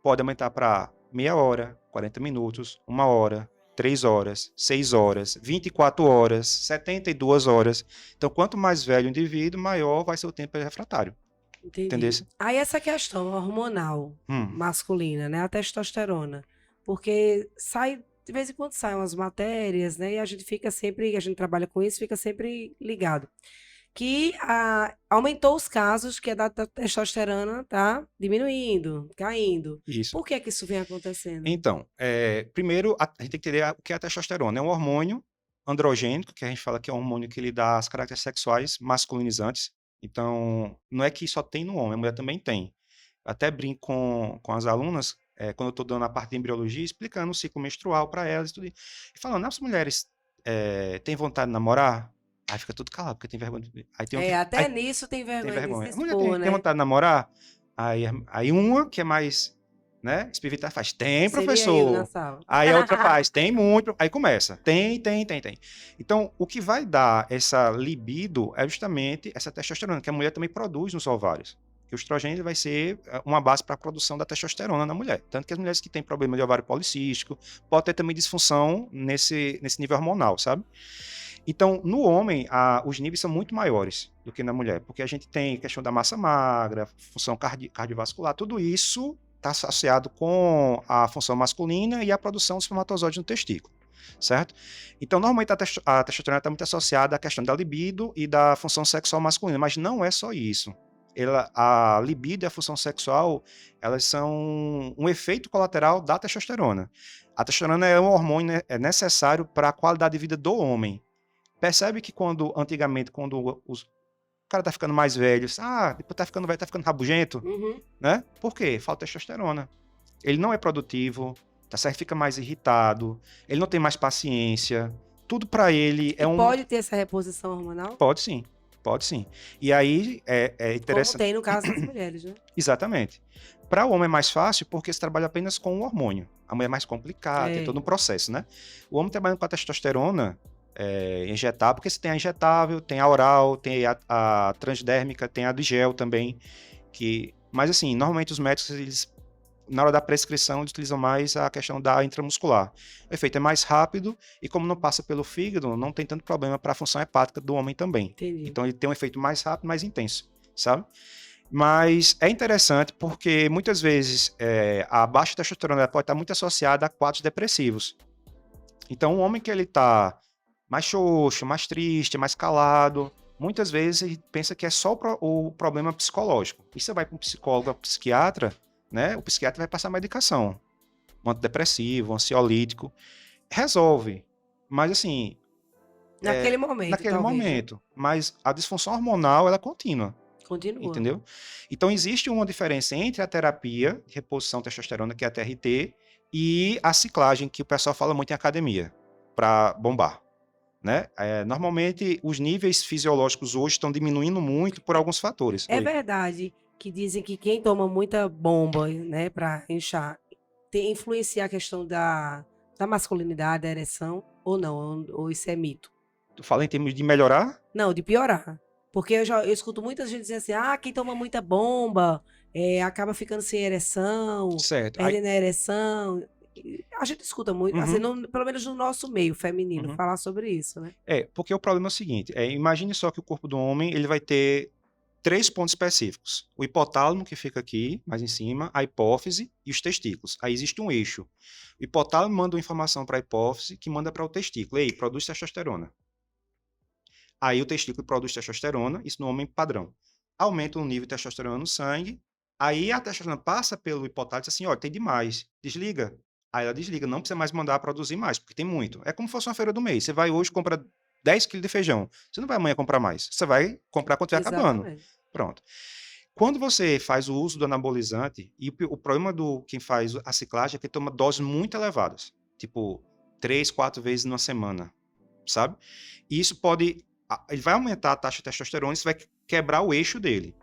Pode aumentar para meia hora, 40 minutos, 1 hora, 3 horas, 6 horas, 24 horas, 72 horas. Então, quanto mais velho o indivíduo, maior vai ser o tempo refratário. Entendi. Entendeu? Aí essa questão hormonal masculina, né? A testosterona. Porque de vez em quando saem umas matérias, né? E a gente trabalha com isso, fica sempre ligado. Que aumentou os casos que a da testosterona tá diminuindo, caindo. Isso. Por que isso vem acontecendo? Então, primeiro, a gente tem que entender o que é a testosterona. É um hormônio androgênico, que a gente fala que é um hormônio que lhe dá as características sexuais masculinizantes. Então, não é que só tem no homem, a mulher também tem. Até brinco com as alunas, quando eu estou dando a parte de embriologia, explicando o ciclo menstrual para elas e tudo. E falando, as mulheres têm vontade de namorar? Aí fica tudo calado, porque tem vergonha. Aí nisso tem vergonha. Tem vergonha. De A mulher tem vontade de namorar? Aí uma que é mais, né, espivita faz, tem, professor. Aí a outra faz, tem muito. Aí começa, tem. Então, o que vai dar essa libido é justamente essa testosterona, que a mulher também produz nos ovários. Que o estrogênio vai ser uma base para a produção da testosterona na mulher. Tanto que as mulheres que têm problema de ovário policístico, pode ter também disfunção nesse nível hormonal, sabe? Então, no homem, os níveis são muito maiores do que na mulher, porque a gente tem questão da massa magra, função cardiovascular, tudo isso está associado com a função masculina e a produção de espermatozoides no testículo, certo? Então, normalmente a testosterona está muito associada à questão da libido e da função sexual masculina, mas não é só isso. A libido e a função sexual, elas são um efeito colateral da testosterona. A testosterona é um hormônio necessário para a qualidade de vida do homem. Percebe que antigamente, quando o cara tá ficando mais velho, depois tá ficando velho, tá ficando rabugento, né? Por quê? Falta testosterona. Ele não é produtivo, tá certo? Fica mais irritado, ele não tem mais paciência, tudo pra ele Pode ter essa reposição hormonal? Pode sim. E aí é interessante. Como tem no caso das mulheres, né? Exatamente. Para o homem é mais fácil porque se trabalha apenas com o hormônio. A mulher é mais complicada, tem todo um processo, né? O homem trabalhando com a testosterona, injetável, porque você tem a injetável, tem a oral, tem a transdérmica, tem a de gel também, mas assim, normalmente os médicos, eles, na hora da prescrição, eles utilizam mais a questão da intramuscular. O efeito é mais rápido e como não passa pelo fígado, não tem tanto problema para a função hepática do homem também. Entendi. Então ele tem um efeito mais rápido, mais intenso, sabe? Mas é interessante porque muitas vezes a baixa testosterona pode estar muito associada a quadros depressivos. Então um homem que ele está mais xoxo, mais triste, mais calado, muitas vezes a gente pensa que é só o problema psicológico. E você vai para um psicólogo, um psiquiatra, né? O psiquiatra vai passar medicação, um antidepressivo, um ansiolítico, resolve. Mas assim, Naquele momento, naquele talvez, né? momento. Mas a disfunção hormonal, ela é contínua, Continua. entendeu? Então existe uma diferença entre a terapia de reposição de testosterona, que é a TRT, e a ciclagem, que o pessoal fala muito em academia, para bombar. Né? Normalmente, os níveis fisiológicos hoje estão diminuindo muito por alguns fatores. É Oi. verdade que dizem que quem toma muita bomba, né, para inchar, influencia a questão da masculinidade, da ereção, ou não, ou isso é mito? Tu fala em termos de melhorar? Não, de piorar. Porque eu escuto muita gente dizer assim, ah, quem toma muita bomba acaba ficando sem ereção, Certo. Aí, perdendo a ereção. A gente escuta muito, assim, uhum, pelo menos no nosso meio feminino, uhum. falar sobre isso, né? Porque o problema é o seguinte: imagine só que o corpo do homem ele vai ter três pontos específicos: o hipotálamo, que fica aqui, mais em cima, a hipófise e os testículos. Aí existe um eixo. O hipotálamo manda uma informação para a hipófise, que manda para o testículo. Ei, produz testosterona. Aí o testículo produz testosterona, isso no homem padrão. Aumenta o nível de testosterona no sangue, aí a testosterona passa pelo hipotálamo e diz assim, olha, tem demais, desliga. Aí ela desliga, não precisa mais mandar produzir mais, porque tem muito. É como se fosse uma feira do mês. Você vai hoje e compra 10 quilos de feijão. Você não vai amanhã comprar mais. Você vai comprar quando estiver acabando. Exatamente. Pronto. Quando você faz o uso do anabolizante, e o problema do quem faz a ciclagem é que toma doses muito elevadas, tipo 3, 4 vezes na semana, sabe? E isso pode ele vai aumentar a taxa de testosterona, isso vai quebrar o eixo dele.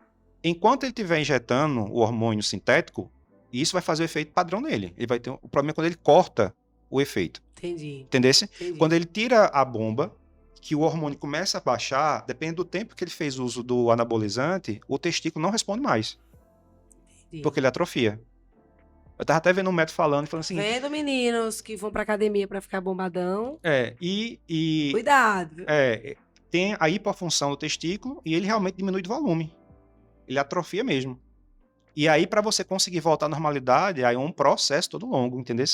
Enquanto ele estiver injetando o hormônio sintético, isso vai fazer o efeito padrão nele. Ele vai ter o problema é quando ele corta o efeito. Entendi, Entendesse? Quando entendi, ele tira a bomba, que o hormônio começa a baixar, depende do tempo que ele fez uso do anabolizante, o testículo não responde mais, entendi. porque ele atrofia. Eu tava até vendo um médico falando, falando o seguinte, Vendo meninos que vão pra academia pra ficar bombadão, é, e, e cuidado, viu? é, tem a hipofunção do testículo e ele realmente diminui de volume. Ele atrofia mesmo. E aí, para você conseguir voltar à normalidade, aí é um processo todo longo, entendeu?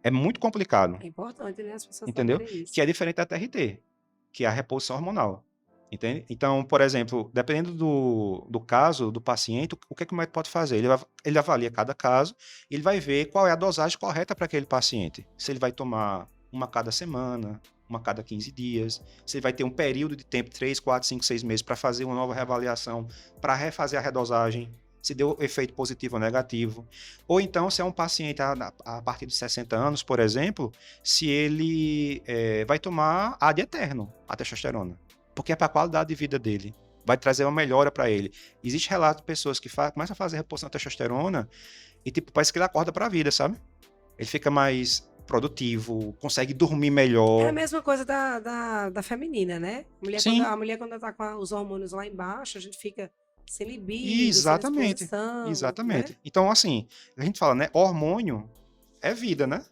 É muito complicado, É importante, né, as pessoas entendeu? saberem Que isso. é diferente da TRT, que é a reposição hormonal, entende? Então, por exemplo, dependendo do caso do paciente, o que é que o médico pode fazer? Ele avalia cada caso, ele vai ver qual é a dosagem correta para aquele paciente. Se ele vai tomar uma a cada semana, uma a cada 15 dias, se ele vai ter um período de tempo, 3, 4, 5, 6 meses, para fazer uma nova reavaliação, para refazer a redosagem, se deu efeito positivo ou negativo. Ou então, se é um paciente a partir de 60 anos, por exemplo, se ele vai tomar ad eterno a testosterona, porque é para a qualidade de vida dele, vai trazer uma melhora para ele. Existe relato de pessoas que começam a fazer reposição de testosterona e tipo, parece que ele acorda para a vida, sabe? Ele fica mais produtivo, consegue dormir É a melhor. mesma coisa da feminina, né? Sim, A mulher, quando tá com os hormônios lá embaixo, a gente fica sem libido, sem exatamente. disposição, né? Exatamente. Então, assim, a gente fala, né? Hormônio é vida, né?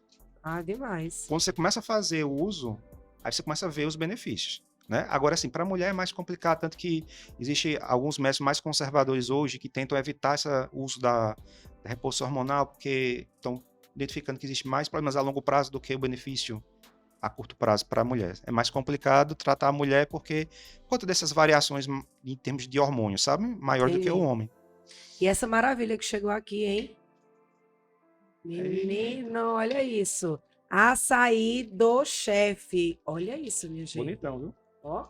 Ah, demais. Quando você começa a fazer o uso, aí você começa a ver os benefícios. Né? Agora, assim, para a mulher é mais complicado, tanto que existe alguns médicos mais conservadores hoje que tentam evitar o uso da reposição hormonal, porque estão identificando que existe mais problemas a longo prazo do que o benefício a curto prazo para a mulher. É mais complicado tratar a mulher porque por conta dessas variações em termos de hormônio, sabe? Maior do que o Entendi. homem. E essa maravilha que chegou aqui, hein? É Menino, olha isso. Açaí do chefe. Olha isso, minha gente. bonitão, viu? Ó,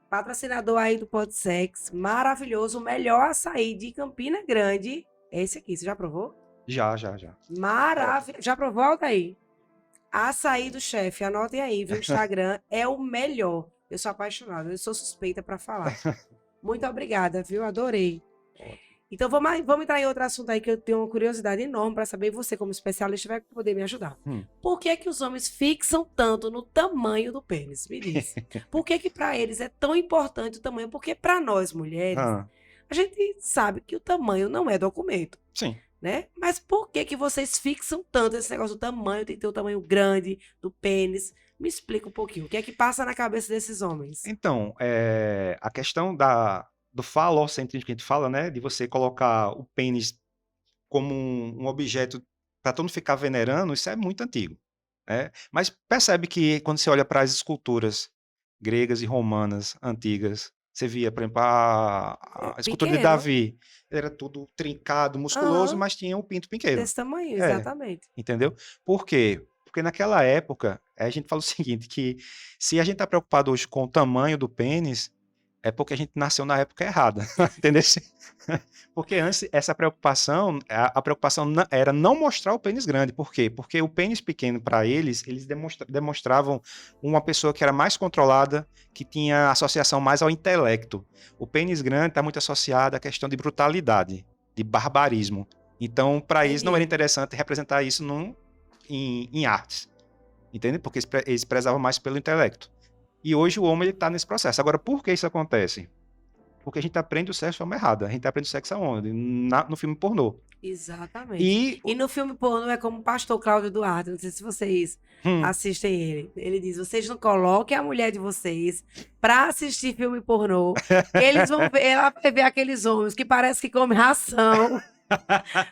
patrocinador aí do Podsex. Maravilhoso. O melhor açaí de Campina Grande. É esse aqui. Você já provou? Já, já, já. Maravilhoso. Já provou, Altair? Açaí do chefe. Anotem aí, viu? O Instagram é o melhor. Eu sou apaixonada. Eu sou suspeita para falar. Muito obrigada, viu? Adorei. Então vamos entrar em outro assunto aí que eu tenho uma curiosidade enorme para saber, e você como especialista vai poder me ajudar. Hum. Por que que os homens fixam tanto no tamanho do pênis? Me diz. Por que que para eles é tão importante o tamanho? Porque para nós mulheres, Ah, a gente sabe que o tamanho não é documento, sim. né? Mas por que que vocês fixam tanto esse negócio do tamanho, tem que ter o tamanho grande do pênis? Me explica um pouquinho. O que é que passa na cabeça desses homens? Então, a questão do falocentrismo que a gente fala, né? De você colocar o pênis como um objeto para todo mundo ficar venerando, isso é muito antigo. Né? Mas percebe que quando você olha para as esculturas gregas e romanas antigas, você via, por exemplo, a escultura de Pequeno. Davi, ele era tudo trincado, musculoso, Aham. mas tinha um pinto pequeno. Desse tamanho, É, exatamente. entendeu? Por quê? Porque naquela época, a gente fala o seguinte, que se a gente tá preocupado hoje com o tamanho do pênis, é porque a gente nasceu na época errada, entendeu? Porque antes essa preocupação, a preocupação era não mostrar o pênis grande. Por quê? Porque o pênis pequeno para eles demonstravam uma pessoa que era mais controlada, que tinha associação mais ao intelecto. O pênis grande está muito associado à questão de brutalidade, de barbarismo. Então, para eles não era interessante representar isso em artes, entende? Porque eles prezavam mais pelo intelecto. E hoje o homem está nesse processo. Agora, por que isso acontece? Porque a gente aprende o sexo de forma errada. A gente aprende o sexo aonde? No filme pornô. Exatamente. E no filme pornô é como o pastor Cláudio Duarte, não sei se vocês assistem ele. Ele diz, vocês não coloquem a mulher de vocês pra assistir filme pornô, que eles vão ver, ela vai ver aqueles homens que parece que comem ração,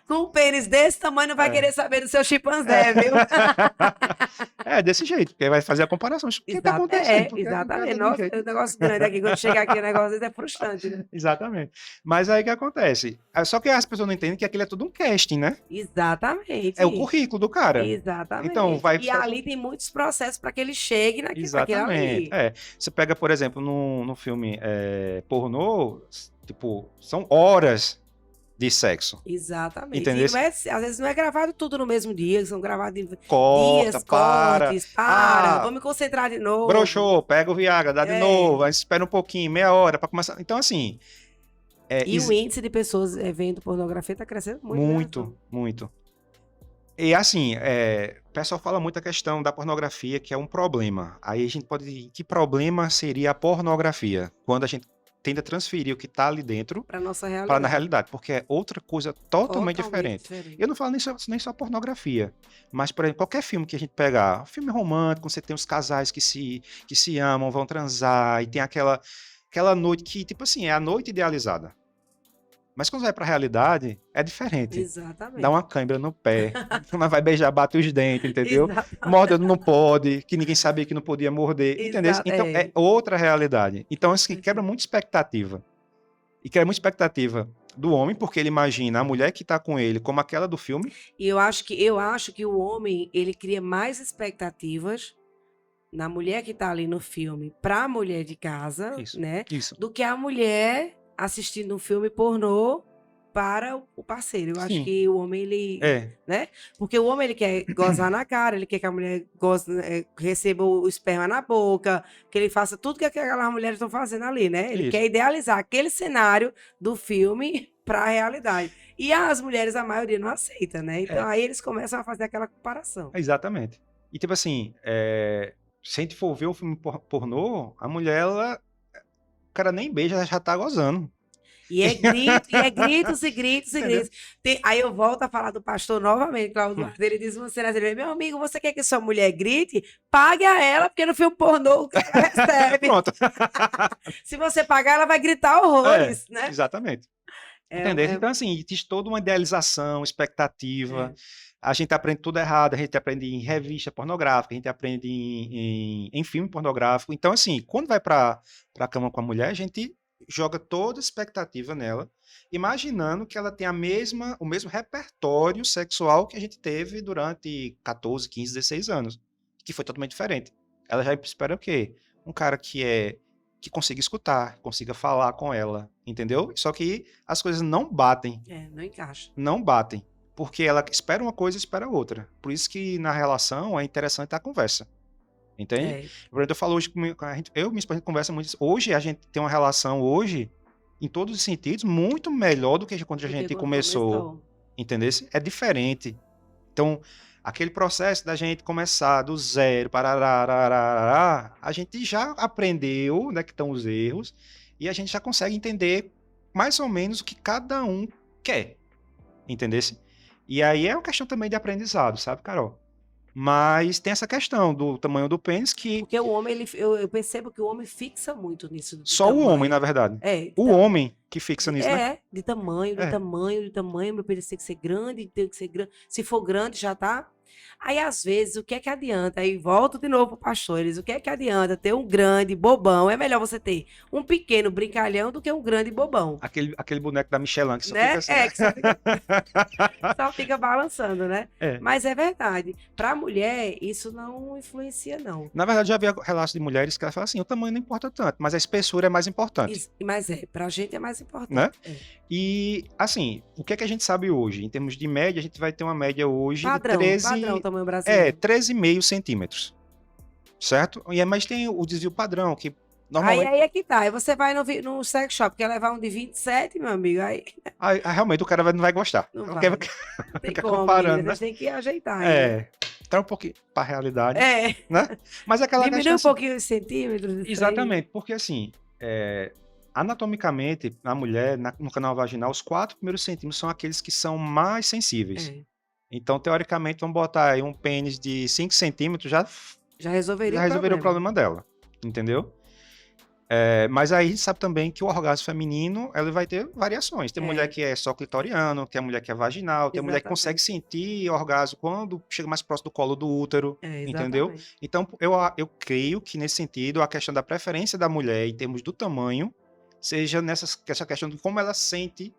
com um pênis desse tamanho, não vai querer saber do seu chimpanzé, viu? É desse jeito, porque vai fazer a comparação. O que tá acontecendo? Exatamente. Nossa, é um negócio grande aqui. Quando chega aqui, o negócio é frustrante, né? Exatamente. Mas aí o que acontece? Só que as pessoas não entendem que aquilo é tudo um casting, né? Exatamente. É o currículo do cara. Exatamente. Então, e ali tem muitos processos para que ele chegue naquilo ali. Você pega, por exemplo, no filme pornô, tipo, são horas de sexo. Exatamente. Entendeu? Às vezes não é gravado tudo no mesmo dia, são gravados em dias, cortes, vou me concentrar de novo. Broxou, pega o Viagra, dá de novo, aí espera um pouquinho, meia hora para começar. Então, assim... o índice de pessoas vendo pornografia está crescendo muito. Muito. E assim, o pessoal fala muito a questão da pornografia, que é um problema. Aí a gente pode dizer, que problema seria a pornografia? Quando a gente tenta transferir o que está ali dentro para nossa realidade. Para na realidade, porque é outra coisa totalmente diferente. Eu não falo nem só pornografia, mas, por exemplo, qualquer filme que a gente pegar, filme romântico, você tem os casais que se amam, vão transar, e tem aquela noite que, tipo assim, é a noite idealizada. Mas quando vai pra realidade, é diferente. Exatamente. Dá uma cãibra no pé, mas vai beijar, bate os dentes, entendeu? Morde não pode, que ninguém sabia que não podia morder, entendeu? Então, é outra realidade. Então, assim, quebra muita expectativa. E quebra muita expectativa do homem, porque ele imagina a mulher que tá com ele como aquela do filme. E eu acho que o homem, ele cria mais expectativas na mulher que tá ali no filme pra mulher de casa, né? Isso. Do que a mulher assistindo um filme pornô para o parceiro. Eu acho que o homem, ele... né? Porque o homem, ele quer gozar na cara, ele quer que a mulher receba o esperma na boca, que ele faça tudo que aquelas mulheres estão fazendo ali, né? Ele quer idealizar aquele cenário do filme para a realidade. E as mulheres, a maioria, não aceita, né? Então, aí eles começam a fazer aquela comparação. Exatamente. E, tipo assim, se a gente for ver o filme pornô, a mulher, o cara nem beija, já tá gozando. E é gritos e gritos e gritos. Aí eu volto a falar do pastor novamente, Cláudio Duarte. Ele diz uma cena assim, meu amigo, você quer que sua mulher grite? Pague a ela, porque no filme pornô que ela recebe. Pronto. Se você pagar, ela vai gritar horrores, né? Exatamente. Entendeu? Então, assim, existe toda uma idealização, expectativa. A gente aprende tudo errado, a gente aprende em revista pornográfica, a gente aprende em filme pornográfico. Então, assim, quando vai pra cama com a mulher, a gente joga toda a expectativa nela, imaginando que ela tem o mesmo repertório sexual que a gente teve durante 14, 15, 16 anos, que foi totalmente diferente. Ela já espera o quê? Um cara que consiga escutar, consiga falar com ela, entendeu? Só que as coisas não batem. Não encaixa. Não batem, porque ela espera uma coisa e espera outra. Por isso que na relação é interessante a conversa. Entende? Por exemplo, eu falo hoje, eu e minha esposa conversa muito. Hoje a gente tem uma relação em todos os sentidos, muito melhor do que quando a gente começou. Entendeu? É diferente. Então, aquele processo da gente começar do zero, a gente já aprendeu onde é que estão os erros e a gente já consegue entender mais ou menos o que cada um quer. Entendeu? E aí é uma questão também de aprendizado, sabe, Carol? Mas tem essa questão do tamanho do pênis que... Porque o homem, eu percebo que o homem fixa muito nisso. Só tamanho. O homem, na verdade. O homem que fixa nisso, né? De tamanho, meu pênis tem que ser grande, Se for grande, já tá Aí, às vezes, o que é que adianta? Aí volto de novo para pastores. O que é que adianta ter um grande bobão? É melhor você ter um pequeno brincalhão do que um grande bobão, Aquele boneco da Michelin que só fica né? assim, né? Que só fica balançando, né? É. Mas é verdade. Para a mulher, isso não influencia, não. Na verdade, já vi relatos de mulheres que elas falam assim, o tamanho não importa tanto, mas a espessura é mais importante, Mas pra gente é mais né? importante. E, assim, o que é que a gente sabe hoje? Em termos de média, a gente vai ter uma média hoje de Padrão, tamanho brasileiro. 13,5 centímetros, certo? Mas tem o desvio padrão, que normalmente... Aí é que tá. Aí você vai no sex shop, quer levar um de 27, meu amigo, aí Realmente o cara não vai gostar. não Não vai. quer Não tem ficar como, comparando, menina. né? Vocês têm que ajeitar aí. Tá um pouquinho para a realidade, É, né? Mas é aquela diminui questão um assim, pouquinho os centímetros. Isso aí. exatamente, porque assim, anatomicamente, na mulher, no canal vaginal, os 4 primeiros centímetros são aqueles que são mais sensíveis. É, Então, teoricamente, vamos botar aí um pênis de 5 centímetros, já resolveria já o resolveria o problema. problema dela, entendeu? Mas aí a gente sabe também que o orgasmo feminino, ele vai ter variações. Tem mulher que é só clitoriano, tem mulher que é vaginal, tem mulher que consegue sentir orgasmo quando chega mais próximo do colo do útero, entendeu? Exatamente. Então, eu creio que nesse sentido, a questão da preferência da mulher em termos do tamanho, seja essa questão de como ela sente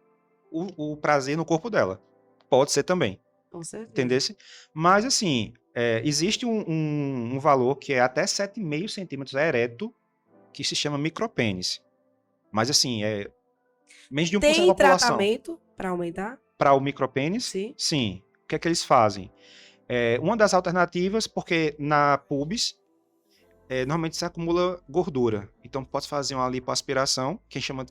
o prazer no corpo dela. Pode ser também, Com certeza. entendesse? Mas, assim, existe um valor que é até 7,5 centímetros ereto, que se chama micropênis. Mas, assim, menos de 1% da Tem população. tratamento para aumentar? Para o micropênis? Sim. Sim. O que é que eles fazem? Uma das alternativas, porque na pubis, normalmente se acumula gordura. Então, pode fazer uma lipoaspiração,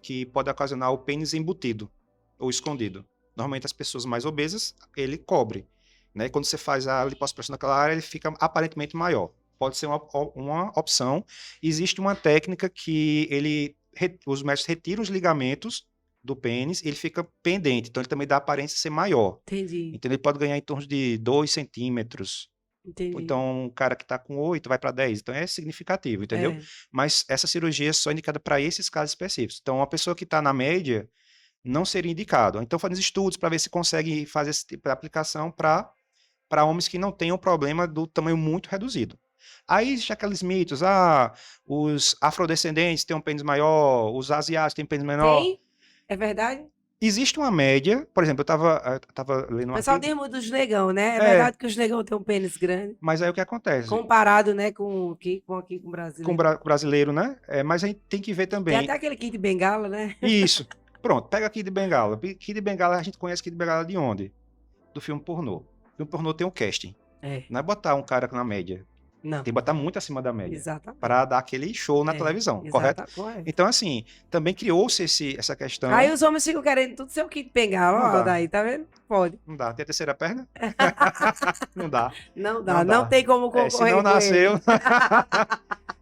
que pode ocasionar o pênis embutido ou escondido. Normalmente, as pessoas mais obesas, ele cobre. Né? Quando você faz a lipoaspiração naquela área, ele fica aparentemente maior. Pode ser uma opção. Existe uma técnica que os médicos retiram os ligamentos do pênis e ele fica pendente. Então, ele também dá a aparência de ser maior. Entendi. Então, ele pode ganhar em torno de 2 centímetros. Entendi. Então, um cara que está com 8 vai para 10. Então, é significativo, entendeu? Mas essa cirurgia é só indicada para esses casos específicos. Então, uma pessoa que está na média não seria indicado. Então, fazendo estudos para ver se consegue fazer esse tipo de aplicação para homens que não tenham problema do tamanho muito reduzido. Aí existem aqueles mitos, os afrodescendentes têm um pênis maior, os asiáticos têm um pênis menor. Tem? É verdade? Existe uma média, por exemplo, eu tava lendo O um pessoal artigo, diz muito dos negão, né? É verdade que os negão têm um pênis grande, mas aí o que acontece? comparado, né, com o brasileiro. Com o brasileiro, né? Mas a gente tem que ver Tem também. até aquele Kid Bengala, né? Isso. Pronto, pega Kid Bengala. Kid Bengala, a gente conhece Kid Bengala de onde? Do filme pornô. O filme pornô tem um casting. Não é botar um cara na média. Não. Tem que botar muito acima da média. Exatamente. Para dar aquele show na televisão, correto? Então, assim, também criou-se essa questão. Aí os homens ficam querendo tudo ser o Kid Bengala, ó, daí, tá vendo? Pode. Não dá. Tem a terceira perna? Não dá. Não dá. Não tem como concorrer se não com ele. nasceu.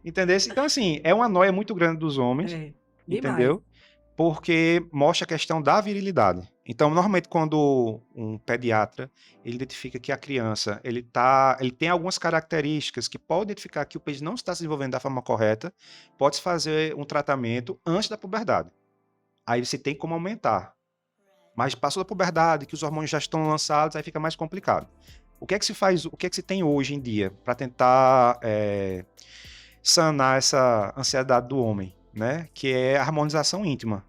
Entendeu? Então, assim, é uma noia muito grande dos homens. Entendeu? Porque mostra a questão da virilidade. Então, normalmente, quando um pediatra ele identifica que a criança ele tem algumas características que podem identificar que o pênis não está se desenvolvendo da forma correta, pode-se fazer um tratamento antes da puberdade. Aí você tem como aumentar. Mas passou da puberdade, que os hormônios já estão lançados, aí fica mais complicado. O que é que se faz, o que é que se tem hoje em dia para tentar sanar essa ansiedade do homem? Né? Que é a harmonização íntima,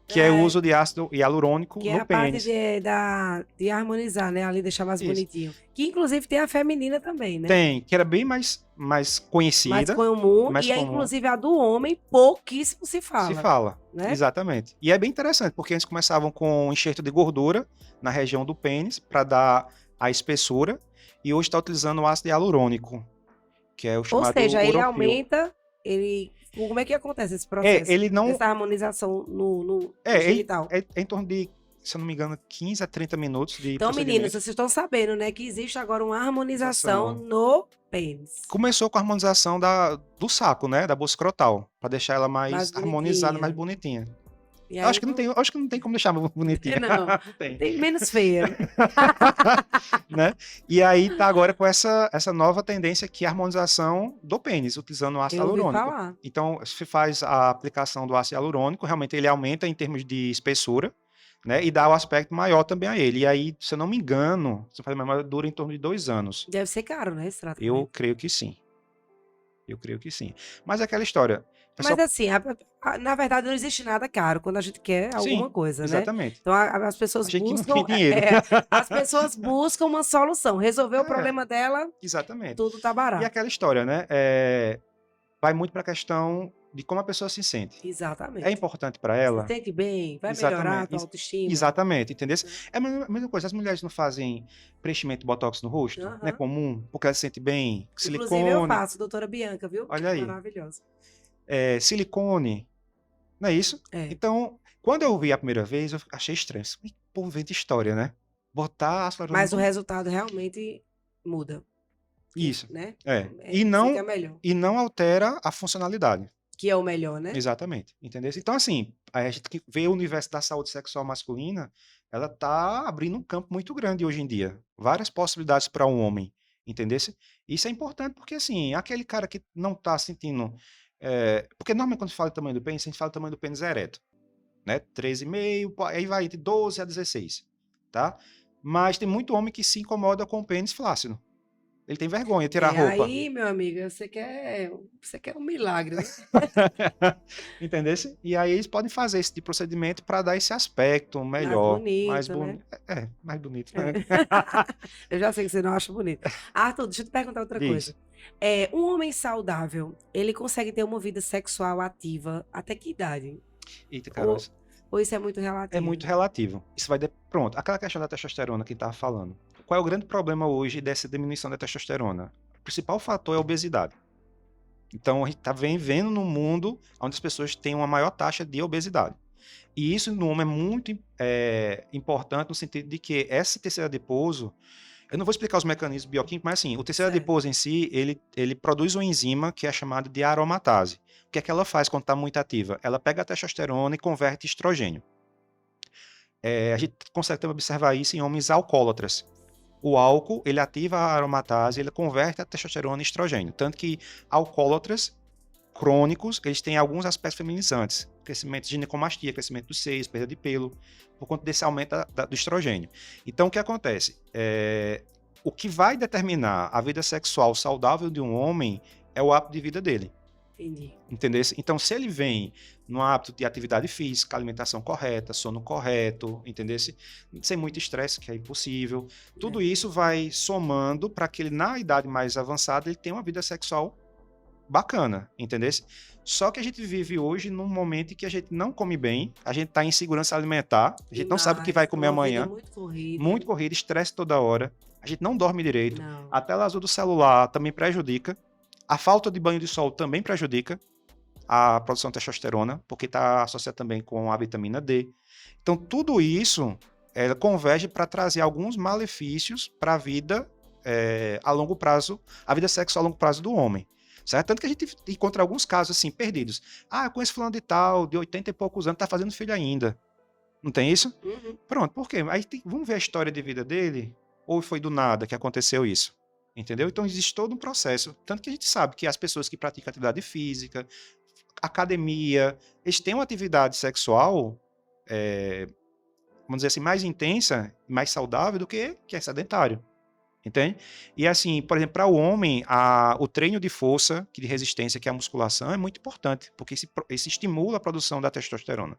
que é o uso de ácido hialurônico que no pênis. Que é a parte de harmonizar, né? Ali deixar mais bonitinho. Que inclusive tem a feminina também, né? Tem, que era bem mais conhecida. Mais comum. E inclusive a do homem, pouquíssimo se fala. Se fala, né? Exatamente. E é bem interessante, porque eles começavam com um enxerto de gordura na região do pênis, para dar a espessura, e hoje está utilizando o ácido hialurônico, que é o chamado Ou seja, ele Uropil. aumenta, como é que acontece esse processo? Essa harmonização no genital? É em torno de, se eu não me engano, 15 a 30 minutos de Então, meninos, vocês estão sabendo, né, que existe agora uma harmonização no pênis. Começou com a harmonização do saco, né, da bolsa escrotal, para deixar ela mais harmonizada, mais bonitinha. Aí, acho que não tem como deixar bonitinha. Não, tem menos feia. Né? E aí tá agora com essa nova tendência que é a harmonização do pênis, utilizando o ácido hialurônico. Então, se faz a aplicação do ácido hialurônico, realmente ele aumenta em termos de espessura, né? E dá o aspecto maior também a ele. E aí, se eu não me engano, se eu fazer memória, dura em torno de 2 anos. Deve ser caro, né, esse Eu tratamento. creio que sim. Eu creio que sim. Mas é aquela história. Mas Pessoal, assim, na verdade não existe nada caro quando a gente quer alguma sim, coisa, né? exatamente. Então as pessoas A gente não tem buscam, dinheiro. as pessoas buscam uma solução. Resolver o É, problema dela, exatamente. tudo tá E barato. aquela história, né? Vai muito para a questão de como a pessoa se sente. É Exatamente. importante para Se ela? sente bem, vai melhorar a Exatamente. tua autoestima. Exatamente, entendeu? Né? É a mesma coisa. As mulheres não fazem preenchimento de botox no rosto? Não é Aham. comum? Porque elas se sentem bem. Inclusive eu Silicone. faço, doutora Bianca, viu? Olha aí. Maravilhosa. Silicone. Não é isso? É. Então, quando eu vi a primeira vez, eu achei estranho. Que povo inventa história, né? Botar ácido Mas o hialurônico. resultado realmente muda, Isso. né? É. É, sei que é melhor. E não altera a funcionalidade. Que é o melhor, né? Exatamente. Entendeu? Então, assim, a gente que vê o universo da saúde sexual masculina, ela tá abrindo um campo muito grande hoje em dia. Várias possibilidades para um homem. Entendeu? Isso é importante porque, assim, aquele cara que não tá sentindo. Porque normalmente quando a gente fala de tamanho do pênis, a gente fala do tamanho do pênis ereto, né? 13,5, aí vai entre 12 a 16, tá? Mas tem muito homem que se incomoda com o pênis flácido. Ele tem vergonha de tirar a roupa. Aí, meu amigo, você quer um milagre, né? Entendesse? E aí eles podem fazer esse tipo de procedimento para dar esse aspecto Mais melhor, mais bonito, né? bonito. Mais bonito. É. Eu já sei que você não acha bonito. Arthur, deixa eu te perguntar outra Diz. coisa. Um homem saudável, ele consegue ter uma vida sexual ativa até que idade? Eita, Carol, Ou, ou isso é muito é muito relativo? relativo. Isso vai. Pronto, aquela questão da testosterona que estava falando. Qual é o grande problema hoje dessa diminuição da testosterona? O principal fator é a obesidade. Então, a gente está vendo no mundo onde as pessoas têm uma maior taxa de obesidade. E isso no homem é muito importante no sentido de que essa terceira adiposo, eu não vou explicar os mecanismos bioquímicos, mas assim, o terceiro Certo. adiposo em si, ele produz uma enzima que é chamada de aromatase. O que é que ela faz quando está muito ativa? Ela pega a testosterona e converte em estrogênio. A gente consegue também observar isso em homens alcoólatras. O álcool, ele ativa a aromatase, ele converte a testosterona em estrogênio. Tanto que alcoólatras crônicos, eles têm alguns aspectos feminizantes. Crescimento de ginecomastia, crescimento dos seios, perda de pelo, por conta desse aumento do estrogênio. Então, o que acontece? O que vai determinar a vida sexual saudável de um homem é o hábito de vida dele. Entendi. Entendeu? Então, se ele vem no hábito de atividade física, alimentação correta, sono correto, entendeu? Sem muito estresse, que é impossível. Tudo isso vai somando para que ele, na idade mais avançada, ele tenha uma vida sexual bacana, entendeu? Só que a gente vive hoje num momento em que a gente não come bem, a gente está em insegurança alimentar, a gente não sabe o que vai comer uma vida amanhã, muito corrida, estresse toda hora, a gente não dorme direito, Não. a tela azul do celular também prejudica, a falta de banho de sol também prejudica a produção de testosterona, porque está associado também com a vitamina D. Então, tudo isso converge para trazer alguns malefícios para a vida a longo prazo, a vida sexual a longo prazo do homem. Certo? Tanto que a gente encontra alguns casos assim, perdidos. Eu conheço fulano de tal, de 80 e poucos anos, tá fazendo filho ainda. Não tem isso? Uhum. Pronto, por quê? Aí vamos ver a história de vida dele, ou foi do nada que aconteceu isso? Entendeu? Então existe todo um processo. Tanto que a gente sabe que as pessoas que praticam atividade física, academia, eles têm uma atividade sexual, vamos dizer assim, mais intensa, mais saudável do que é sedentário. Entende? E assim, por exemplo, para o homem, o treino de força, de resistência, que é a musculação, é muito importante, porque esse estimula a produção da testosterona.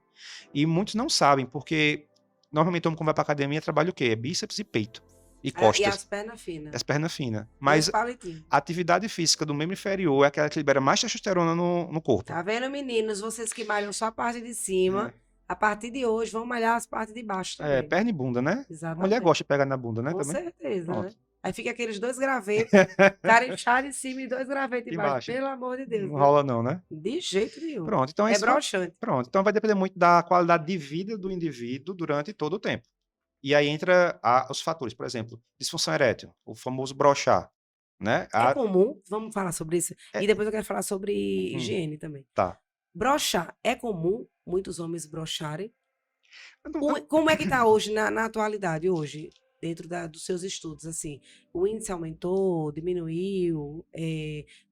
E muitos não sabem, porque normalmente o homem quando vai para academia trabalha o quê? É bíceps e peito. E E costas. as pernas finas. As pernas finas. E os Mas palitinhos. a atividade física do membro inferior é aquela que libera mais testosterona no corpo. Tá vendo, meninos? Vocês que malham só a parte de cima, a partir de hoje vão malhar as partes de baixo também. Perna e bunda, né? Exatamente. A mulher gosta de pegar na bunda, né? Com também? certeza, Pronto. né? Aí fica aqueles 2 gravetos, cara inchado em cima e 2 gravetos embaixo. Pelo amor de Deus. Não rola não, né? De jeito nenhum. Pronto, então broxante. Pronto, então vai depender muito da qualidade de vida do indivíduo durante todo o tempo. E aí entra os fatores, por exemplo, disfunção erétil, o famoso brochar, né? É comum, vamos falar sobre isso. É- E depois eu quero falar sobre higiene também. Tá. Brochar, é comum muitos homens brocharem? Não- Como é que tá hoje, na atualidade, hoje, dentro dos seus estudos, assim? O índice aumentou, diminuiu?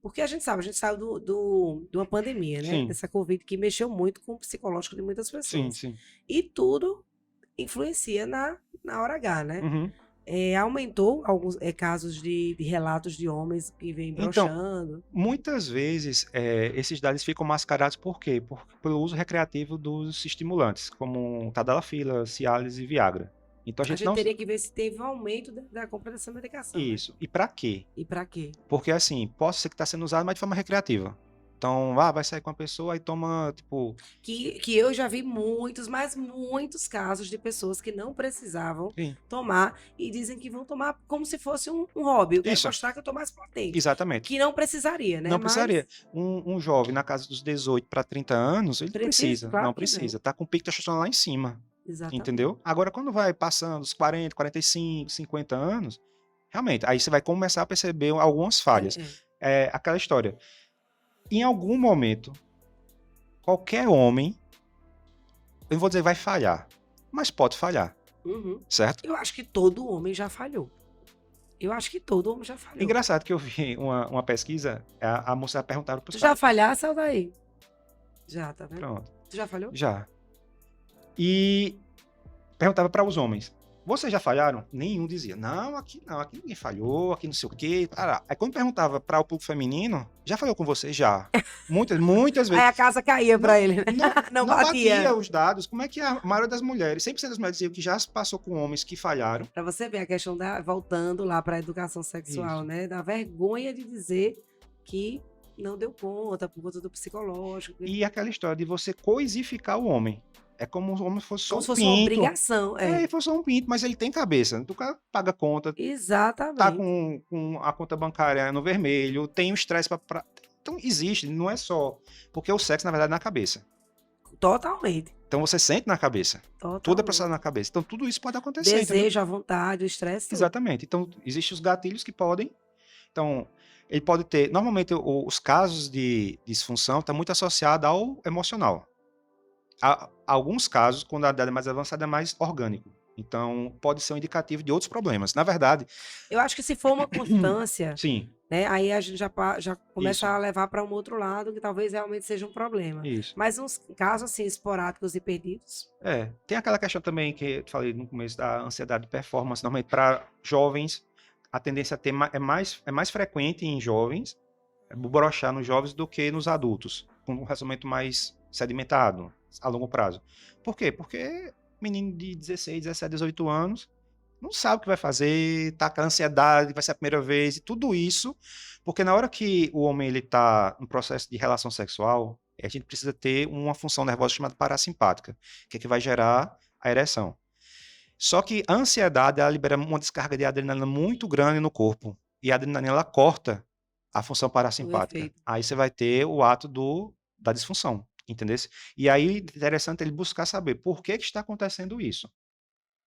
Porque a gente saiu de uma pandemia, né? Sim. Dessa Covid que mexeu muito com o psicológico de muitas Sim, pessoas. sim. E tudo influencia na hora H, né? Uhum. Aumentou alguns casos de relatos de homens que vêm Então, broxando. muitas vezes, esses dados ficam mascarados por quê? Pelo uso recreativo dos estimulantes, como Tadalafila, Cialis e Viagra. Então a A gente gente não. teria que ver se teve um aumento da compra dessa medicação, né? Isso. E para quê? E pra quê? Porque assim, pode ser que está sendo usado, mas de forma recreativa. Então, vai sair com a pessoa e toma, tipo. Que eu já vi muitos, mas muitos casos de pessoas que não precisavam Sim. tomar e dizem que vão tomar como se fosse um hobby. Eu quero Isso. mostrar que eu tô mais potente. Exatamente. Que não precisaria, né? Não Mas precisaria. Um jovem na casa dos 18 para 30 anos, ele não precisa. claro Não que não. precisa. Tá com o pico de testosterona lá em cima. Exatamente. Entendeu? Agora, quando vai passando os 40, 45, 50 anos, realmente, aí você vai começar a perceber algumas falhas. É aquela história. Em algum momento, qualquer homem, eu não vou dizer vai falhar, mas pode falhar, Uhum. certo? Eu acho que todo homem já falhou. Eu acho que todo homem já falhou. Engraçado que eu vi uma pesquisa, a moça perguntaram para os Tu já falhasse, sai daí. Já, tá vendo? Pronto. Tu já falhou? Já. E perguntava para os homens, vocês já falharam? Nenhum dizia, não, aqui ninguém falhou, aqui não sei o quê. Aí quando perguntava para o público feminino, já falhou com você? Já. Muitas vezes. Aí a casa caía pra ele, né? Não batia. batia os dados. Como é que a maioria das mulheres, 100% das mulheres diziam que já se passou com homens que falharam. Pra você ver a questão voltando lá pra educação sexual, Isso. né? Da vergonha de dizer que não deu conta por conta do psicológico. E aquela história de você coisificar o homem. É como se o homem fosse só Como um se fosse pinto. uma obrigação. Ele fosse só um pinto, mas ele tem cabeça. O cara paga conta, Exatamente. tá com a conta bancária no vermelho, tem o estresse pra... Então existe, não é só... Porque o sexo, na verdade, é na cabeça. Totalmente. Então você sente na cabeça. Totalmente. Tudo é processado na cabeça. Então tudo isso pode acontecer. Desejo, a vontade, o estresse. Tudo. Exatamente. Então existem os gatilhos que podem... Então, ele pode ter... Normalmente, os casos de disfunção estão muito associados ao emocional. Alguns casos, quando a idade é mais avançada, é mais orgânico. Então, pode ser um indicativo de outros problemas. Na verdade... Eu acho que se for uma constância... Sim. Né, aí a gente já começa Isso. a levar para um outro lado, que talvez realmente seja um problema. Isso. Mas uns casos, assim, esporádicos e perdidos... Tem aquela questão também que eu falei no começo da ansiedade de performance. Normalmente, para jovens, a tendência a ter é mais frequente em jovens, broxar nos jovens do que nos adultos, com um relacionamento mais sedimentado, a longo prazo. Por quê? Porque menino de 16, 17, 18 anos não sabe o que vai fazer, tá com ansiedade, vai ser a primeira vez, e tudo isso, porque na hora que o homem ele tá no processo de relação sexual, a gente precisa ter uma função nervosa chamada parasimpática, que é que vai gerar a ereção. Só que a ansiedade, ela libera uma descarga de adrenalina muito grande no corpo, e a adrenalina, ela corta a função parasimpática. Aí você vai ter o ato da disfunção, entendeu? E aí, interessante ele buscar saber por que está acontecendo isso.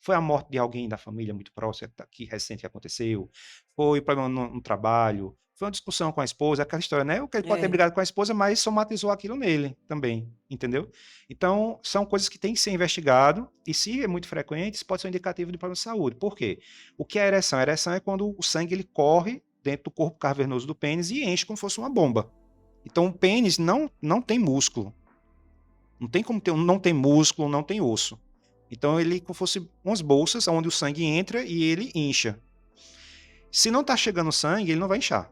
Foi a morte de alguém da família muito próxima, que recente que aconteceu? Foi problema no trabalho? Foi uma discussão com a esposa? Aquela história, né? Ele pode ter brigado com a esposa, mas somatizou aquilo nele também, entendeu? Então, são coisas que têm que ser investigado e, se é muito frequente, isso pode ser um indicativo de problema de saúde. Por quê? O que é a ereção? A ereção é quando o sangue ele corre dentro do corpo cavernoso do pênis e enche como se fosse uma bomba. Então, o pênis não tem músculo. Não tem como ter, não tem músculo, não tem osso. Então, ele como fosse umas bolsas onde o sangue entra e ele incha. Se não está chegando sangue, ele não vai inchar.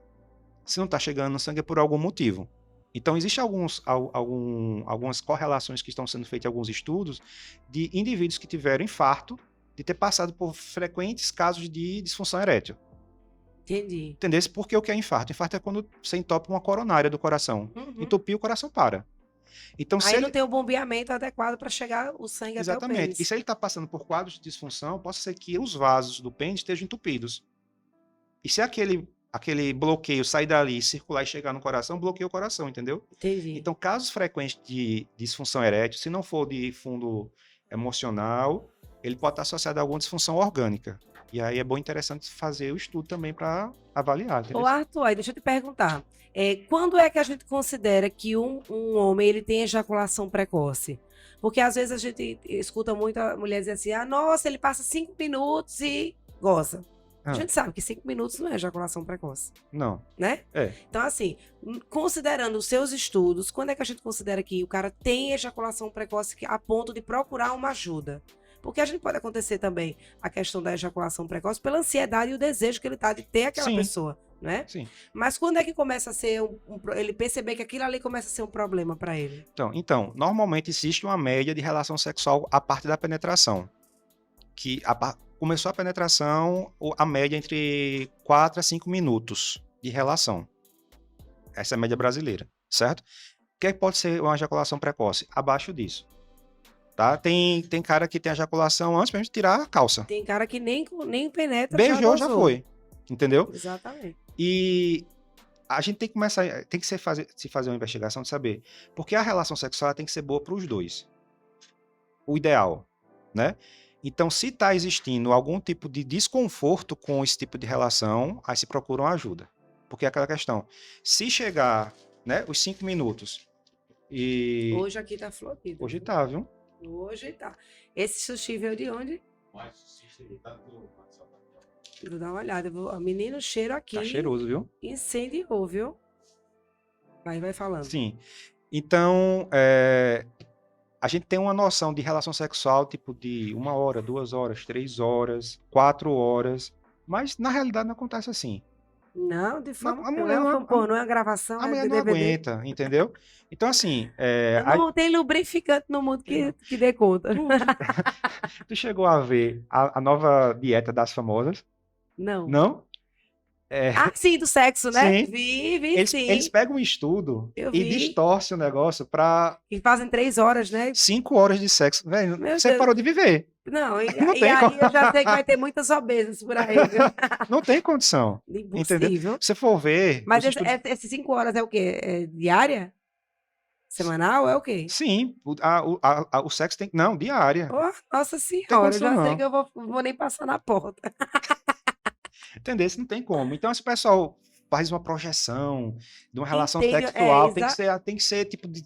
Se não está chegando sangue é por algum motivo. Então, existem algumas correlações que estão sendo feitas em alguns estudos de indivíduos que tiveram infarto de ter passado por frequentes casos de disfunção erétil. Entendi. Entendeu? Porque o que é infarto? Infarto é quando você entope uma coronária do coração. Entupir, o coração para. Então, aí não tem o bombeamento adequado para chegar o sangue até o pênis. Exatamente. E se ele está passando por quadros de disfunção, pode ser que os vasos do pênis estejam entupidos. E se aquele bloqueio sair dali, circular e chegar no coração, bloqueia o coração, entendeu? Entendi. Então, casos frequentes de disfunção erétil, se não for de fundo emocional, ele pode estar associado a alguma disfunção orgânica. E aí é bom, interessante fazer o estudo também para avaliar. Ô, Arthur, aí deixa eu te perguntar. Quando é que a gente considera que um homem ele tem ejaculação precoce? Porque às vezes a gente escuta muita mulher dizer assim, nossa, ele passa 5 minutos e goza. A gente sabe que 5 minutos não é ejaculação precoce. Não. Né? Então, assim, considerando os seus estudos, quando é que a gente considera que o cara tem ejaculação precoce a ponto de procurar uma ajuda? Porque a gente pode acontecer também a questão da ejaculação precoce pela ansiedade e o desejo que ele tá de ter aquela Sim, pessoa, né? sim. Mas quando é que começa a ser ele perceber que aquilo ali começa a ser um problema para ele? Então, normalmente existe uma média de relação sexual a partir da penetração. Que começou a penetração, a média entre 4 a 5 minutos de relação. Essa é a média brasileira, certo? O que é que pode ser uma ejaculação precoce? Abaixo disso. Tá? Tem cara que tem ejaculação antes mesmo de tirar a calça. Tem cara que nem penetra, Beijou, já gozou. foi. Entendeu? Exatamente. E a gente tem que começar, tem que se fazer uma investigação de saber, porque a relação sexual tem que ser boa para os dois. O ideal, né? Então, se está existindo algum tipo de desconforto com esse tipo de relação, aí se procura uma ajuda. Porque é aquela questão, se chegar, né, os 5 minutos e... Hoje aqui tá florido. Hoje tá, viu? Hoje tá. Esse sushi veio de onde? Vou dar uma olhada. Menino, cheiro aqui. Tá cheiroso, viu? Incendiou, viu? Vai falando. Sim. Então, a gente tem uma noção de relação sexual, tipo de 1 hora, 2 horas, 3 horas, 4 horas, mas na realidade não acontece assim. Não, de forma A não mulher é um não, filme pornô, é uma gravação, a é mulher de não DVD. aguenta, entendeu? Então, assim, Não tem lubrificante no mundo que dê conta. tu chegou a ver a nova dieta das famosas? Não. Não? Ah, sim, do sexo, né? Sim. Vi, sim. Eles pegam um estudo Eu e vi. distorcem o negócio para E fazem 3 horas, né? 5 horas de sexo. Velho, Meu você Deus. parou de viver. Não, e Não aí tem como. eu já sei que vai ter muitas obesas por aí, viu? Não tem condição. Entendeu? Impossível. Se você for ver... Mas os estudos- esses 5 horas é o quê? É diária? Semanal? É o quê? Sim, o sexo tem... Não, diária. Oh, nossa Não tem senhora, condição, já sei não. que eu vou nem passar na porta. Entendeu? Isso não tem como. Então, esse pessoal faz uma projeção de uma relação Entendo, sexual, tem que ser tipo de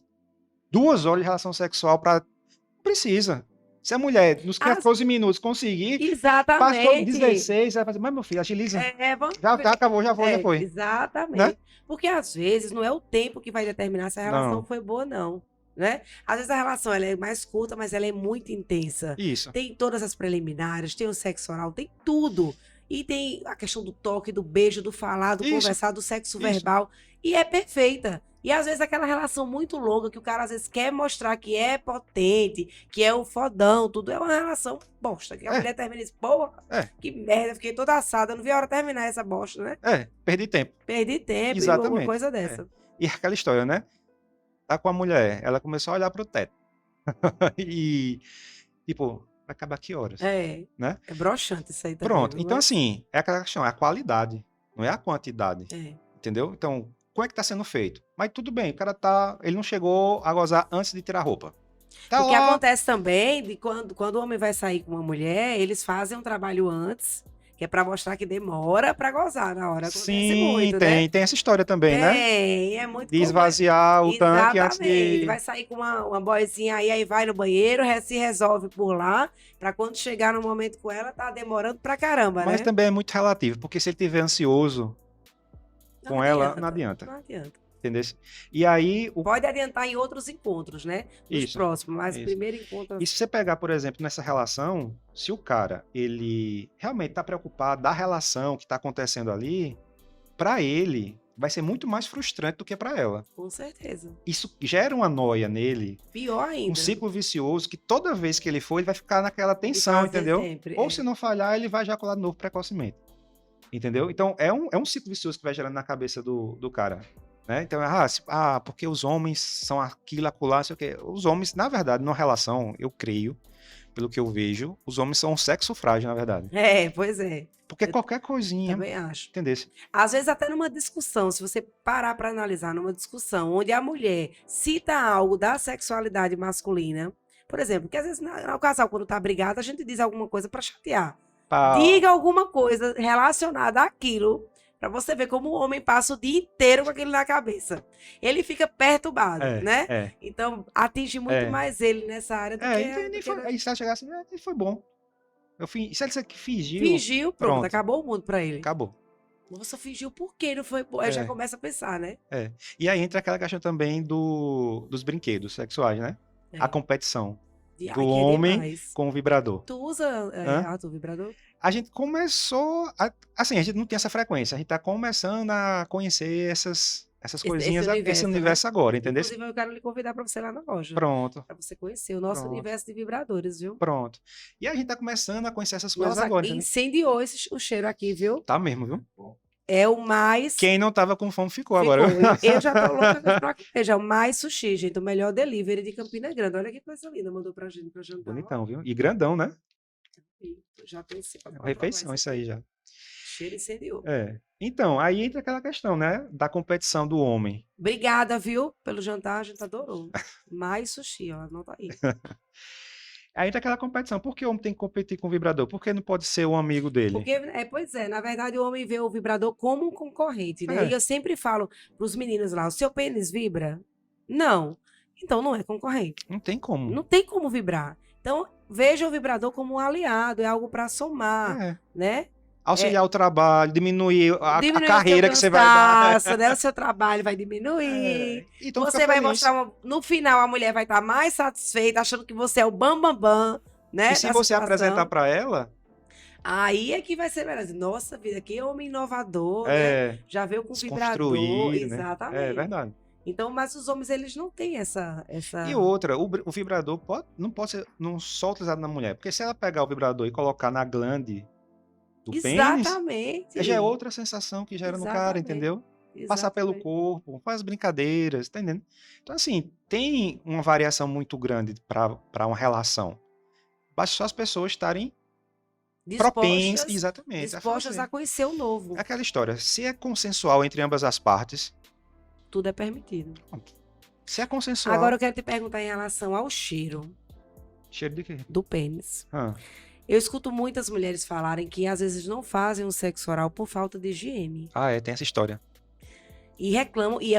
2 horas de relação sexual para... Não precisa. Se a mulher, nos 14 minutos, conseguir, passou Exatamente. 16, vai fazer, mas meu filho, agiliza. Vamos Já ver. acabou, já foi. Exatamente. Né? Porque às vezes não é o tempo que vai determinar se a relação Não. foi boa, não. Né? Às vezes a relação ela é mais curta, mas ela é muito intensa. Isso. Tem todas as preliminares, tem o sexo oral, tem tudo. E tem a questão do toque, do beijo, do falar, do Isso. conversar, do sexo Isso. verbal. E é perfeita. E às vezes aquela relação muito longa que o cara às vezes quer mostrar que é potente, que é o fodão, tudo é uma relação bosta. Que a mulher termina e diz, porra, que merda, fiquei toda assada, não vi a hora terminar essa bosta, né? Perdi tempo. Perdi tempo, Exatamente. alguma coisa dessa. E aquela história, né? Tá com a mulher, ela começou a olhar pro teto. E, tipo, vai acabar que horas? É broxante isso aí também. Pronto. viu? Então, Mas- assim, é aquela questão, é a qualidade, não é a quantidade. É. Entendeu? Então, como é que tá sendo feito? Mas tudo bem, o cara ele não chegou a gozar antes de tirar a roupa. Tá O que lá, acontece também, de quando o homem vai sair com uma mulher, eles fazem um trabalho antes, que é pra mostrar que demora pra gozar na hora. Acontece sim, muito, tem, né? tem essa história também, né? Tem, é muito De comum. esvaziar o tanque antes Exatamente. de... Vai sair com uma boyzinha aí vai no banheiro, se resolve por lá, pra quando chegar no momento com ela, tá demorando pra caramba, Mas né? também é muito relativo, porque se ele estiver ansioso com ela, não adianta. Não adianta. Entendeu? E aí, Pode adiantar em outros encontros, né? Nos Isso, próximos, mas isso. primeiro encontro... E se você pegar, por exemplo, nessa relação, se o cara, ele realmente tá preocupado da relação que tá acontecendo ali, pra ele, vai ser muito mais frustrante do que pra ela. Com certeza. Isso gera uma noia nele, Pior ainda. um ciclo vicioso, que toda vez que ele for, ele vai ficar naquela De tensão, fazer entendeu? sempre, Ou se não falhar, ele vai ejacular de novo precocemente. Entendeu? Então, é um ciclo vicioso que vai gerando na cabeça do cara. Né? Então, porque os homens são aquilo, acolá, não sei o quê. Os homens, na verdade, numa relação, eu creio, pelo que eu vejo, os homens são um sexo frágil, na verdade. Pois é. Porque qualquer coisinha, Também acho. entendeu? Às vezes até numa discussão, se você parar para analisar numa discussão onde a mulher cita algo da sexualidade masculina, por exemplo, que às vezes no casal quando tá brigado, a gente diz alguma coisa para chatear. Diga alguma coisa relacionada àquilo, para você ver como o homem passa o dia inteiro com aquilo na cabeça. Ele fica perturbado, né? Então atinge muito mais ele nessa área do que... Aí se ela chegar assim, foi bom. Se ele fingiu... Fingiu, pronto, acabou o mundo para ele. Acabou. Nossa, fingiu por quê? Não foi... Aí já começa a pensar, né? E aí entra aquela questão também dos brinquedos sexuais, né? A competição. do Ai, que homem demais. com o vibrador. Tu usa, Hã? Arthur, vibrador? A gente começou assim, a gente não tem essa frequência, a gente tá começando a conhecer essas Esse coisinhas, esse universo, né? universo agora, entendeu? Inclusive, eu quero lhe convidar para você lá na loja, Pronto, para você conhecer o nosso pronto, universo de vibradores, viu? pronto. E a gente tá começando a conhecer essas coisas Nossa, agora, entendeu? incendiou o cheiro aqui, viu? Tá mesmo, viu? É o mais. Quem não tava com fome ficou agora. Ficou. Eu já tô louca pra comer. Já é o mais sushi, gente. O melhor delivery de Campina Grande. Olha que coisa linda. Mandou pra gente pra jantar. Ó. Bonitão, viu? E grandão, né? Já pensei. É uma refeição isso aí já. Cheiro incendiou. É. Então, aí entra aquela questão, né? Da competição do homem. Obrigada, viu? Pelo jantar, a gente adorou. Mais sushi, ó. Anota aí. Aí entra aquela competição. Por que o homem tem que competir com o vibrador? Por que não pode ser um amigo dele? Porque, pois é, na verdade o homem vê o vibrador como um concorrente, né? É. E eu sempre falo pros meninos lá, o seu pênis vibra? Não. Então não é concorrente. Não tem como. Não tem como vibrar. Então, veja o vibrador como um aliado, é algo para somar, É. né? Auxiliar o trabalho, diminuir a Diminuir carreira o que seu você vai dar. cansaço, né? O seu trabalho vai diminuir. Então Você fica vai feliz. mostrar, no final a mulher vai estar mais satisfeita, achando que você é o bam, né? E se da você situação. apresentar para ela, Aí é que vai ser melhor. Nossa vida, que homem inovador, né? é Já veio com vibrador. desconstruído, né? Exatamente. É verdade. Então, mas os homens, eles não têm essa... E outra, o vibrador não só utilizado na mulher, porque se ela pegar o vibrador e colocar na glande do pênis, Exatamente. já é outra sensação que gera no cara, Exatamente. entendeu? Passar pelo Exatamente. corpo, faz brincadeiras, tá entendendo? Então, assim, tem uma variação muito grande para uma relação. Basta só as pessoas estarem propensas, exatamente, dispostas a conhecer o novo. É aquela história, se é consensual entre ambas as partes, Tudo é permitido. se é consensual... Agora eu quero te perguntar em relação ao cheiro Cheiro de quê? do pênis. Ah, Eu escuto muitas mulheres falarem que às vezes não fazem o sexo oral por falta de higiene. tem essa história. E reclamam, e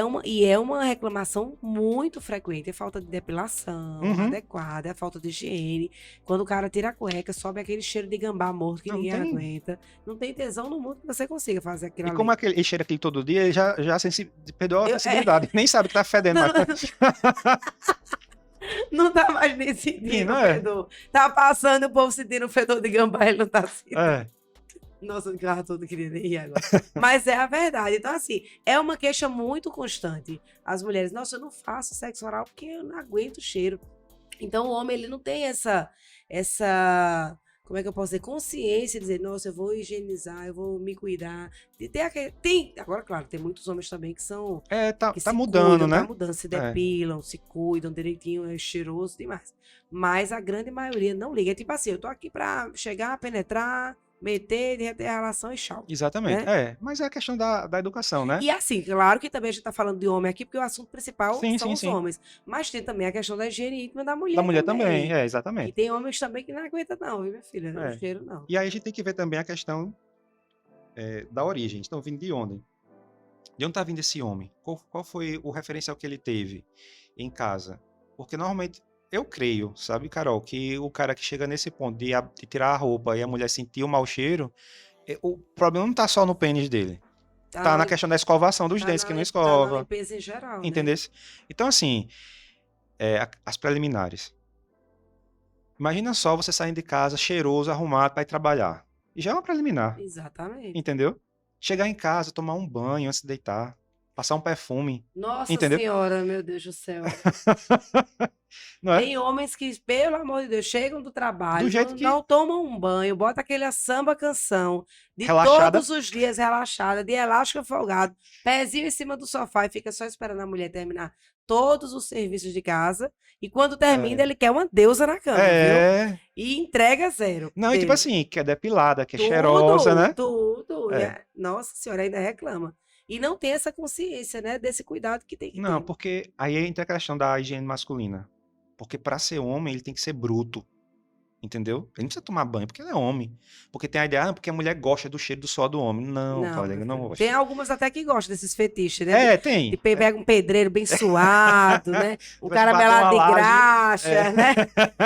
é uma reclamação muito frequente. É falta de depilação adequada, é falta de higiene. Quando o cara tira a cueca, sobe aquele cheiro de gambá morto que Não ninguém tem. aguenta. Não tem tesão no mundo que você consiga fazer aquilo E ali. como ele cheira aquilo todo dia, ele já perdeu a sensibilidade. Nem sabe que tá fedendo. Não, não tá mais nem sentindo Não o é? fedor. Tá passando o povo sentindo o fedor de gambá, ele não tá sentindo. É. Nossa, o carro todo queria nem ir agora. Mas é a verdade. Então, assim, é uma queixa muito constante. As mulheres, nossa, eu não faço sexo oral porque eu não aguento o cheiro. Então, o homem, ele não tem essa, como é que eu posso dizer, consciência de dizer, nossa, eu vou higienizar, eu vou me cuidar. Agora, claro, tem muitos homens também que são... Tá se mudando, cuidam, né? Tá mudando, se depilam, se cuidam direitinho, é cheiroso demais. Mas a grande maioria não liga. É tipo assim, eu tô aqui pra chegar, penetrar, meter, derreter a relação e tchau. Exatamente. Né? Mas é a questão da educação, né? E assim, claro que também a gente tá falando de homem aqui, porque o assunto principal são os sim. homens. Mas tem também a questão da higiene íntima da mulher. Da mulher também, E exatamente. tem homens também que não aguentam, não, viu, minha filha? O cheiro, não. E aí a gente tem que ver também a questão da origem. Estão vindo de onde? De onde tá vindo esse homem? Qual foi o referencial que ele teve em casa? Porque normalmente, eu creio, sabe, Carol, que o cara que chega nesse ponto de tirar a roupa e a mulher sentir o mau cheiro, o problema não tá só no pênis dele. Tá na questão da escovação dos dentes, que não escova. Tá na limpeza em geral, entendeu? Né? Então, assim, as preliminares. Imagina só você saindo de casa cheiroso, arrumado para ir trabalhar. E já é uma preliminar. Exatamente. Entendeu? Chegar em casa, tomar um banho antes de deitar, passar um perfume. Nossa entendeu? Senhora, meu Deus do céu. Não é? Tem homens que, pelo amor de Deus, chegam do trabalho, Do jeito não tomam um banho, bota aquele samba canção de Relaxada. todos os dias relaxada, de elástico folgado, pezinho em cima do sofá e fica só esperando a mulher terminar todos os serviços de casa. E quando termina, ele quer uma deusa na cama, viu? E entrega zero. Não, e tipo assim, que é depilada, que é cheirosa, né? Tudo. Nossa Senhora, ainda reclama. E não tem essa consciência, né? Desse cuidado que tem que ter. Não, porque aí entra a questão da higiene masculina. Porque para ser homem, ele tem que ser bruto. Entendeu? Ele não precisa tomar banho porque ele é homem. Porque tem a ideia, porque a mulher gosta do cheiro do suor do homem. Não, colega, não gosta. Tem algumas até que gostam desses fetiches, né? Tem. De pega um pedreiro bem suado, né? Um caramelo de graxa, né?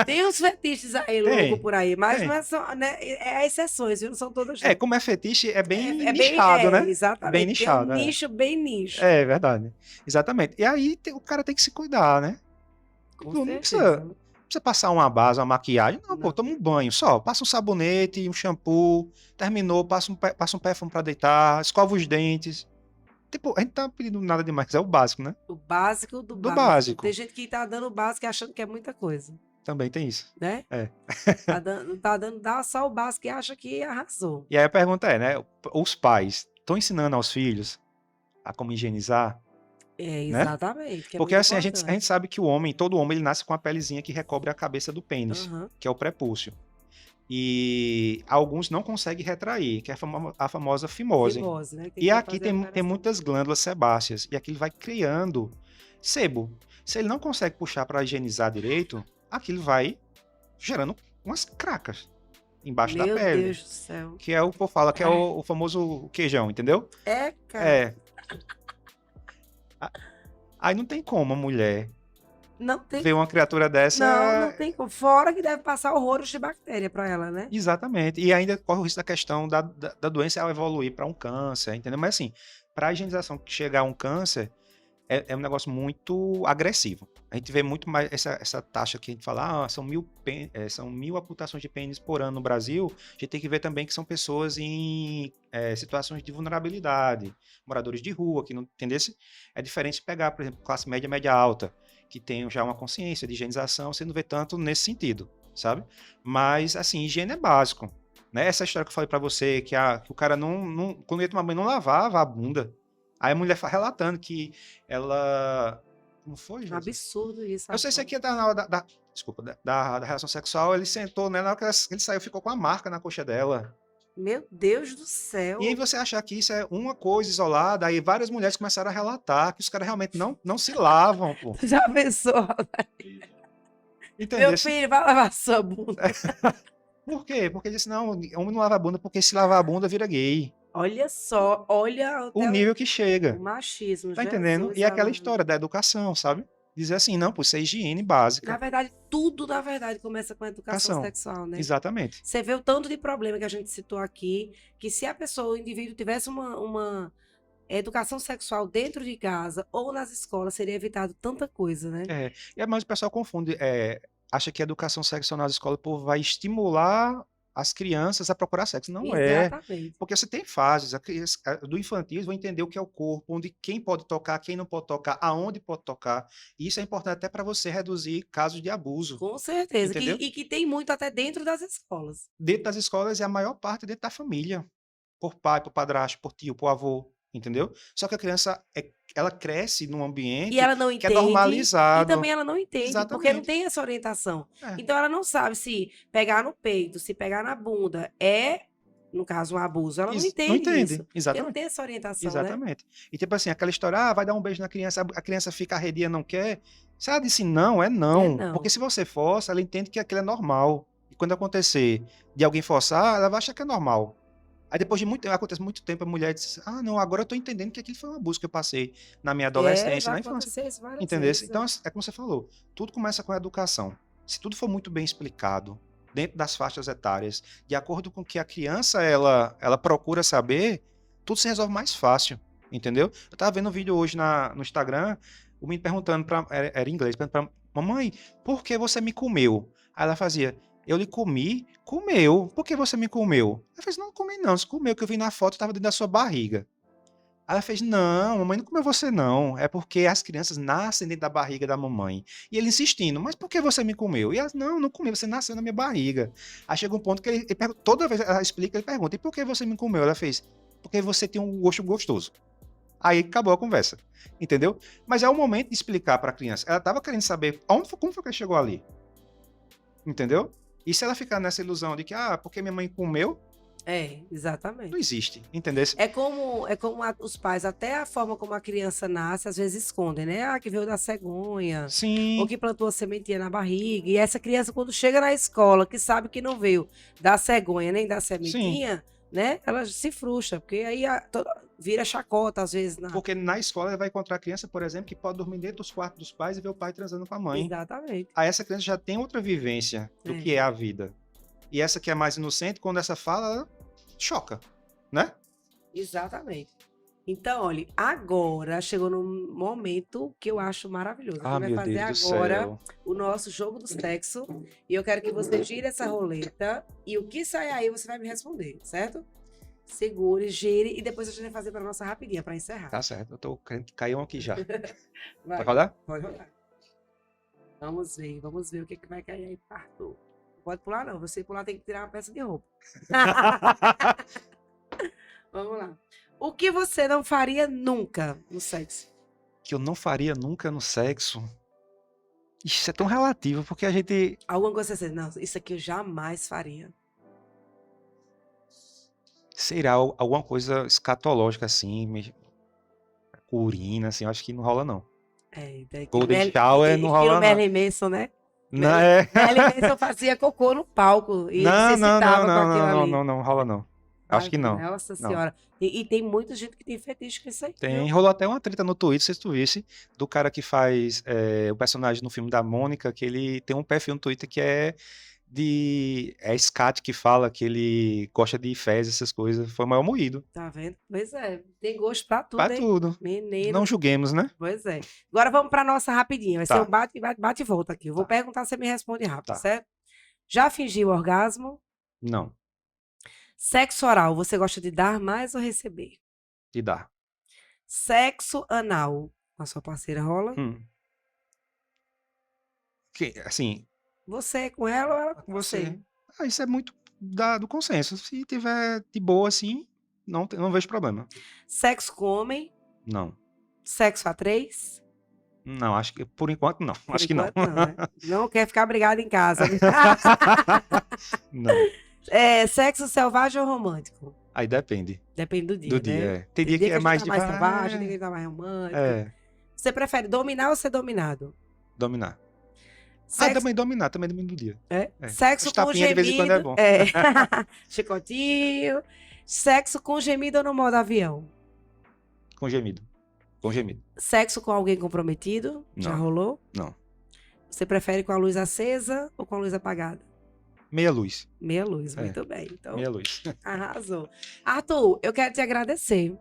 Tem uns fetiches aí loucos por aí, mas não é só, né? É exceções, viu? Não são todas. Como é fetiche, é bem nichado, né? Exatamente. Bem nichado. Tem um nicho bem nicho. É verdade. Exatamente. E aí o cara tem que se cuidar, né? Com não certeza. precisa passar uma base, uma maquiagem. Não, pô, Não. toma um banho só. Passa um sabonete, um shampoo. Terminou, passa um perfume pra deitar, escova os dentes. Tipo, a gente tá pedindo nada demais, é o básico, né? O básico do Do básico. Tem básico. gente que tá dando o básico e achando que é muita coisa, Também tem isso. né? É. Dá só o básico e acha que arrasou. E aí a pergunta é, né? Os pais estão ensinando aos filhos a como higienizar, É, né? exatamente, que é Porque muito assim, a gente importante. sabe que o homem, todo homem, ele nasce com a pelezinha que recobre a cabeça do pênis, Aham, que é o prepúcio. E alguns não conseguem retrair, que é a famosa fimose. fimose, né? Tem E que aqui fazer a tem operação. muitas glândulas sebáceas, e aquilo vai criando sebo. Se ele não consegue puxar para higienizar direito, aquilo vai gerando umas cracas embaixo da Meu pele. Deus do céu. Que é o povo fala que é Ai. o famoso queijão, entendeu? É, cara. É. Aí não tem como a mulher Não tem. ver uma criatura dessa. Não tem como. Fora que deve passar horrores de bactéria pra ela, né? Exatamente. E ainda corre o risco da questão da doença ao evoluir para um câncer, entendeu? Mas assim, para a higienização chegar a um câncer, é um negócio muito agressivo. A gente vê muito mais essa taxa que a gente fala, são 1.000 amputações de pênis por ano no Brasil. A gente tem que ver também que são pessoas em situações de vulnerabilidade, moradores de rua, que não entendesse. É diferente de pegar, por exemplo, classe média, média alta, que tem já uma consciência de higienização, você não vê tanto nesse sentido, sabe? Mas, assim, higiene é básico. Né? Essa história que eu falei pra você, que o cara quando ia tomar banho, não lavava a bunda. Aí a mulher relatando que ela. Como foi, Jesus? Absurdo isso. Eu sei se aqui tá na hora desculpa, da relação sexual, ele sentou, né? Na hora que ele saiu, ficou com a marca na coxa dela. Meu Deus do céu. E aí você achar que isso é uma coisa isolada, aí várias mulheres começaram a relatar que os caras realmente não se lavam, pô. Já pensou? Entendeu? Meu filho, vai lavar sua bunda. Por quê? Porque ele disse, não, homem não lava a bunda, porque se lavar a bunda vira gay. Olha só, olha O até nível que o chega. machismo, Tá entendendo? E Jesus é aquela amado. história da educação, sabe? Dizer assim, não, pô, isso é higiene Na básica. verdade, tudo, na verdade, começa com a educação Educação. sexual, né? Exatamente. Você vê o tanto de problema que a gente citou aqui, que se a pessoa, o indivíduo, tivesse uma educação sexual dentro de casa ou nas escolas, seria evitado tanta coisa, né? Mas o pessoal confunde, acha que a educação sexual nas escolas, pô, vai estimular as crianças a procurar sexo. Não é. Exatamente. Porque você tem fases. Do infantil, eles vão entender o que é o corpo, onde quem pode tocar, quem não pode tocar, aonde pode tocar. E isso é importante até para você reduzir casos de abuso. Com certeza. Entendeu? E que tem muito até dentro das escolas. Dentro das escolas é a maior parte dentro da família. Por pai, por padrasto, por tio, por avô. Entendeu? Só que a criança, ela cresce num E ambiente ela não que é entende. E normalizado. também ela não entende, porque não Exatamente. tem essa orientação. É. Então ela não sabe se pegar no peito, se pegar na bunda é, no caso, um abuso. Ela não Não entende entende. isso. Porque não Exatamente. tem essa orientação, né? Exatamente. E tipo assim, aquela história, vai dar um beijo na criança, a criança fica arredia, não quer. Se ela disse não, é não. É não. Porque se você força, ela entende que aquilo é normal. E quando acontecer de alguém forçar, ela vai achar que é normal. Aí depois de acontece muito tempo, a mulher diz, não, agora eu tô entendendo que aquilo foi um abuso que eu passei na minha adolescência, vai na infância. acontecer isso várias Entendeu? vezes. Então, é como você falou, tudo começa com a educação. Se tudo for muito bem explicado, dentro das faixas etárias, de acordo com o que a criança ela procura saber, tudo se resolve mais fácil, entendeu? Eu tava vendo um vídeo hoje no Instagram, o menino perguntando era em inglês, perguntando pra mamãe, por que você me comeu? Aí ela fazia, eu lhe comi, comeu, por que você me comeu? Ela fez, não comi não, você comeu, que eu vi na foto, estava dentro da sua barriga. Aí ela fez, não, mamãe não comeu você não, é porque as crianças nascem dentro da barriga da mamãe. E ele insistindo, mas por que você me comeu? E ela, não comi, você nasceu na minha barriga. Aí chega um ponto que ele pergunta, toda vez ela explica, ele pergunta, e por que você me comeu? Ela fez, porque você tem um gosto gostoso. Aí acabou a conversa, entendeu? Mas é o momento de explicar para a criança. Ela estava querendo saber como foi que ele chegou ali, entendeu? E se ela ficar nessa ilusão de que, porque minha mãe comeu, Exatamente. não existe, entendeu? É como os pais, até a forma como a criança nasce, às vezes escondem, né? Que veio da cegonha, Sim. ou que plantou a sementinha na barriga. E essa criança, quando chega na escola, que sabe que não veio da cegonha nem da sementinha, né? Ela se frustra, porque aí vira chacota, às vezes. Porque na escola ela vai encontrar a criança, por exemplo, que pode dormir dentro dos quartos dos pais e ver o pai transando com a mãe. Exatamente. Aí essa criança já tem outra vivência do que é a vida. E essa que é mais inocente, quando essa fala, ela choca, né? Exatamente. Então, olha, agora chegou num momento que eu acho maravilhoso. A Ah, gente vai meu fazer Deus do agora céu. o nosso jogo do sexo. E eu quero que você gire essa roleta. E o que sair aí, você vai me responder, certo? Segure, gire. E depois a gente vai fazer para nossa rapidinha, para encerrar. Tá certo, eu tô querendo que caia um aqui já. Vai, Pode rodar? pode rodar. Vamos ver o que vai cair aí, Arthur. Não pode pular, não. Você pular tem que tirar uma peça de roupa. Vamos lá. O que você não faria nunca no sexo? Que eu não faria nunca no sexo. Isso é tão relativo, porque a gente. Alguma coisa assim, não, isso aqui eu jamais faria. Será alguma coisa escatológica assim, urina, assim, eu acho que não rola, não. É, daí que Golden Shower não estilo rola, não. Marilyn Manson, né? Não, é. Marilyn Manson fazia cocô no palco e ele se excitava com aquilo ali. Não rola, não. Acho que não. Nossa Não. senhora. E tem muita gente que tem fetiche com isso aí. Tem, viu? rolou até uma treta no Twitter, não sei se tu visse, do cara que faz o personagem no filme da Mônica, que ele tem um perfil no Twitter que é Scat que fala que ele gosta de fezes, essas coisas. Foi o maior moído. Tá vendo? Pois é, tem gosto pra tudo, Pra hein? tudo. Menino. Não julguemos, né? Pois é. Agora vamos pra nossa rapidinha. Vai ser Tá. um bate e volta aqui. Eu vou Tá. perguntar, você me responde rápido, Tá. certo? Já fingiu orgasmo? Não. Sexo oral, você gosta de dar mais ou receber? E dá. Sexo anal, com a sua parceira rola? Assim, Você com ela ou ela com você? Isso é muito do consenso. Se tiver de boa, assim, não vejo problema. Sexo com homem? Não. Sexo a três? Não, acho que por enquanto não. Por Acho que não. enquanto não, né? Não quer ficar brigado em casa. né? Não. Sexo selvagem ou romântico? Aí depende Depende do dia, do dia. né? É. Tem dia que a é gente mais tá de mais selvagem, tem dia que tá mais romântico. É, Você prefere dominar ou ser dominado? dominar. Sexo, Também dominar, também depende do dia. É. Sexo Os com tapinhas de vez em quando é gemido. bom. Chicotinho. Sexo com gemido ou no modo avião? Com gemido. Com gemido. Sexo com alguém comprometido? Já Não. rolou? Não. Você prefere com a luz acesa ou com a luz apagada? Meia luz. Meia luz, É. muito bem. Então, Meia luz. arrasou. Arthur, eu quero te agradecer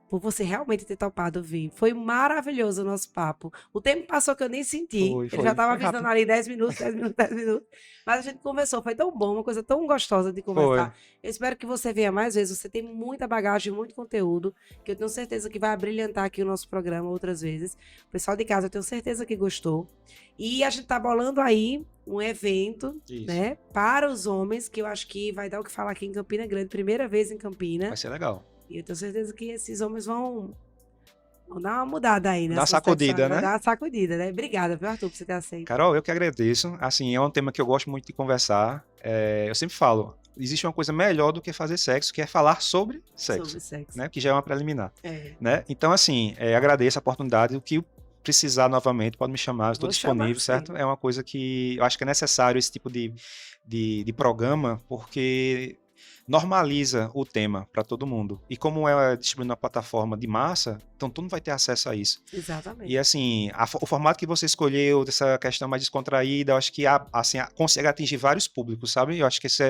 por você realmente ter topado vir. Foi maravilhoso o nosso papo. O tempo passou que eu nem senti. Foi, Ele foi. já estava Foi avisando rápido. ali 10 minutos, 10 minutos, 10 minutos. Mas a gente conversou, foi tão bom, uma coisa tão gostosa de conversar. Eu espero que você venha mais vezes. Você tem muita bagagem, muito conteúdo, que eu tenho certeza que vai abrilhantar aqui o nosso programa outras vezes. O pessoal de casa, eu tenho certeza que gostou. E a gente tá bolando aí um evento, Isso. né, para os homens, que eu acho que vai dar o que falar aqui em Campina Grande, primeira vez em Campina. Vai ser legal. E eu tenho certeza que esses homens vão dar uma mudada aí, né? Dar uma sacudida, né? Dar uma sacudida, né? Obrigada, viu, Arthur, por você ter aceito. Carol, eu que agradeço. Assim, é um tema que eu gosto muito de conversar. Eu sempre falo, existe uma coisa melhor do que fazer sexo, que é falar sobre sexo. Sobre sexo. Né? Que já é uma preliminar. É. Né? Então, assim, agradeço a oportunidade. O que precisar novamente, pode me chamar, eu estou Vou chamar, disponível, certo? É uma coisa que eu acho que é necessário esse tipo de programa, porque normaliza o tema para todo mundo. E como é distribuído na plataforma de massa, então todo mundo vai ter acesso a isso. Exatamente. E assim, o formato que você escolheu, dessa questão mais descontraída, eu acho que assim, consegue atingir vários públicos, sabe? Eu acho que isso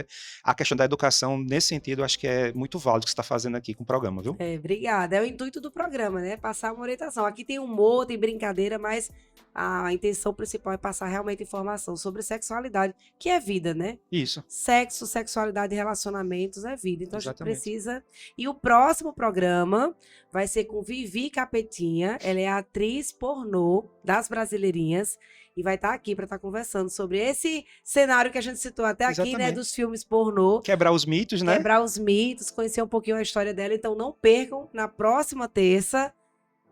a questão da educação, nesse sentido, eu acho que é muito válido o que você está fazendo aqui com o programa, viu? Obrigada. É o intuito do programa, né? Passar uma orientação. Aqui tem humor, tem brincadeira, mas a intenção principal é passar realmente informação sobre sexualidade, que é vida, né? Isso. Sexo, sexualidade e relacionamentos é vida. Então Exatamente. a gente precisa. E o próximo programa vai ser com Vivi Capetinha. Ela é a atriz pornô das Brasileirinhas. E vai estar aqui para estar conversando sobre esse cenário que a gente citou até aqui, né? Exatamente. Dos filmes pornô. Quebrar os mitos, né? Quebrar os mitos, conhecer um pouquinho a história dela. Então não percam na próxima terça,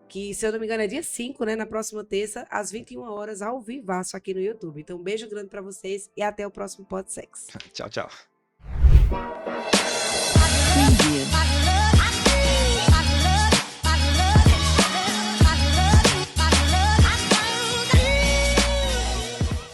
que se eu não me engano é dia 5, né? Na próxima terça, às 21 horas, ao vivaço aqui no YouTube. Então um beijo grande para vocês e até o próximo Pod Sex. Tchau, tchau. Entendi.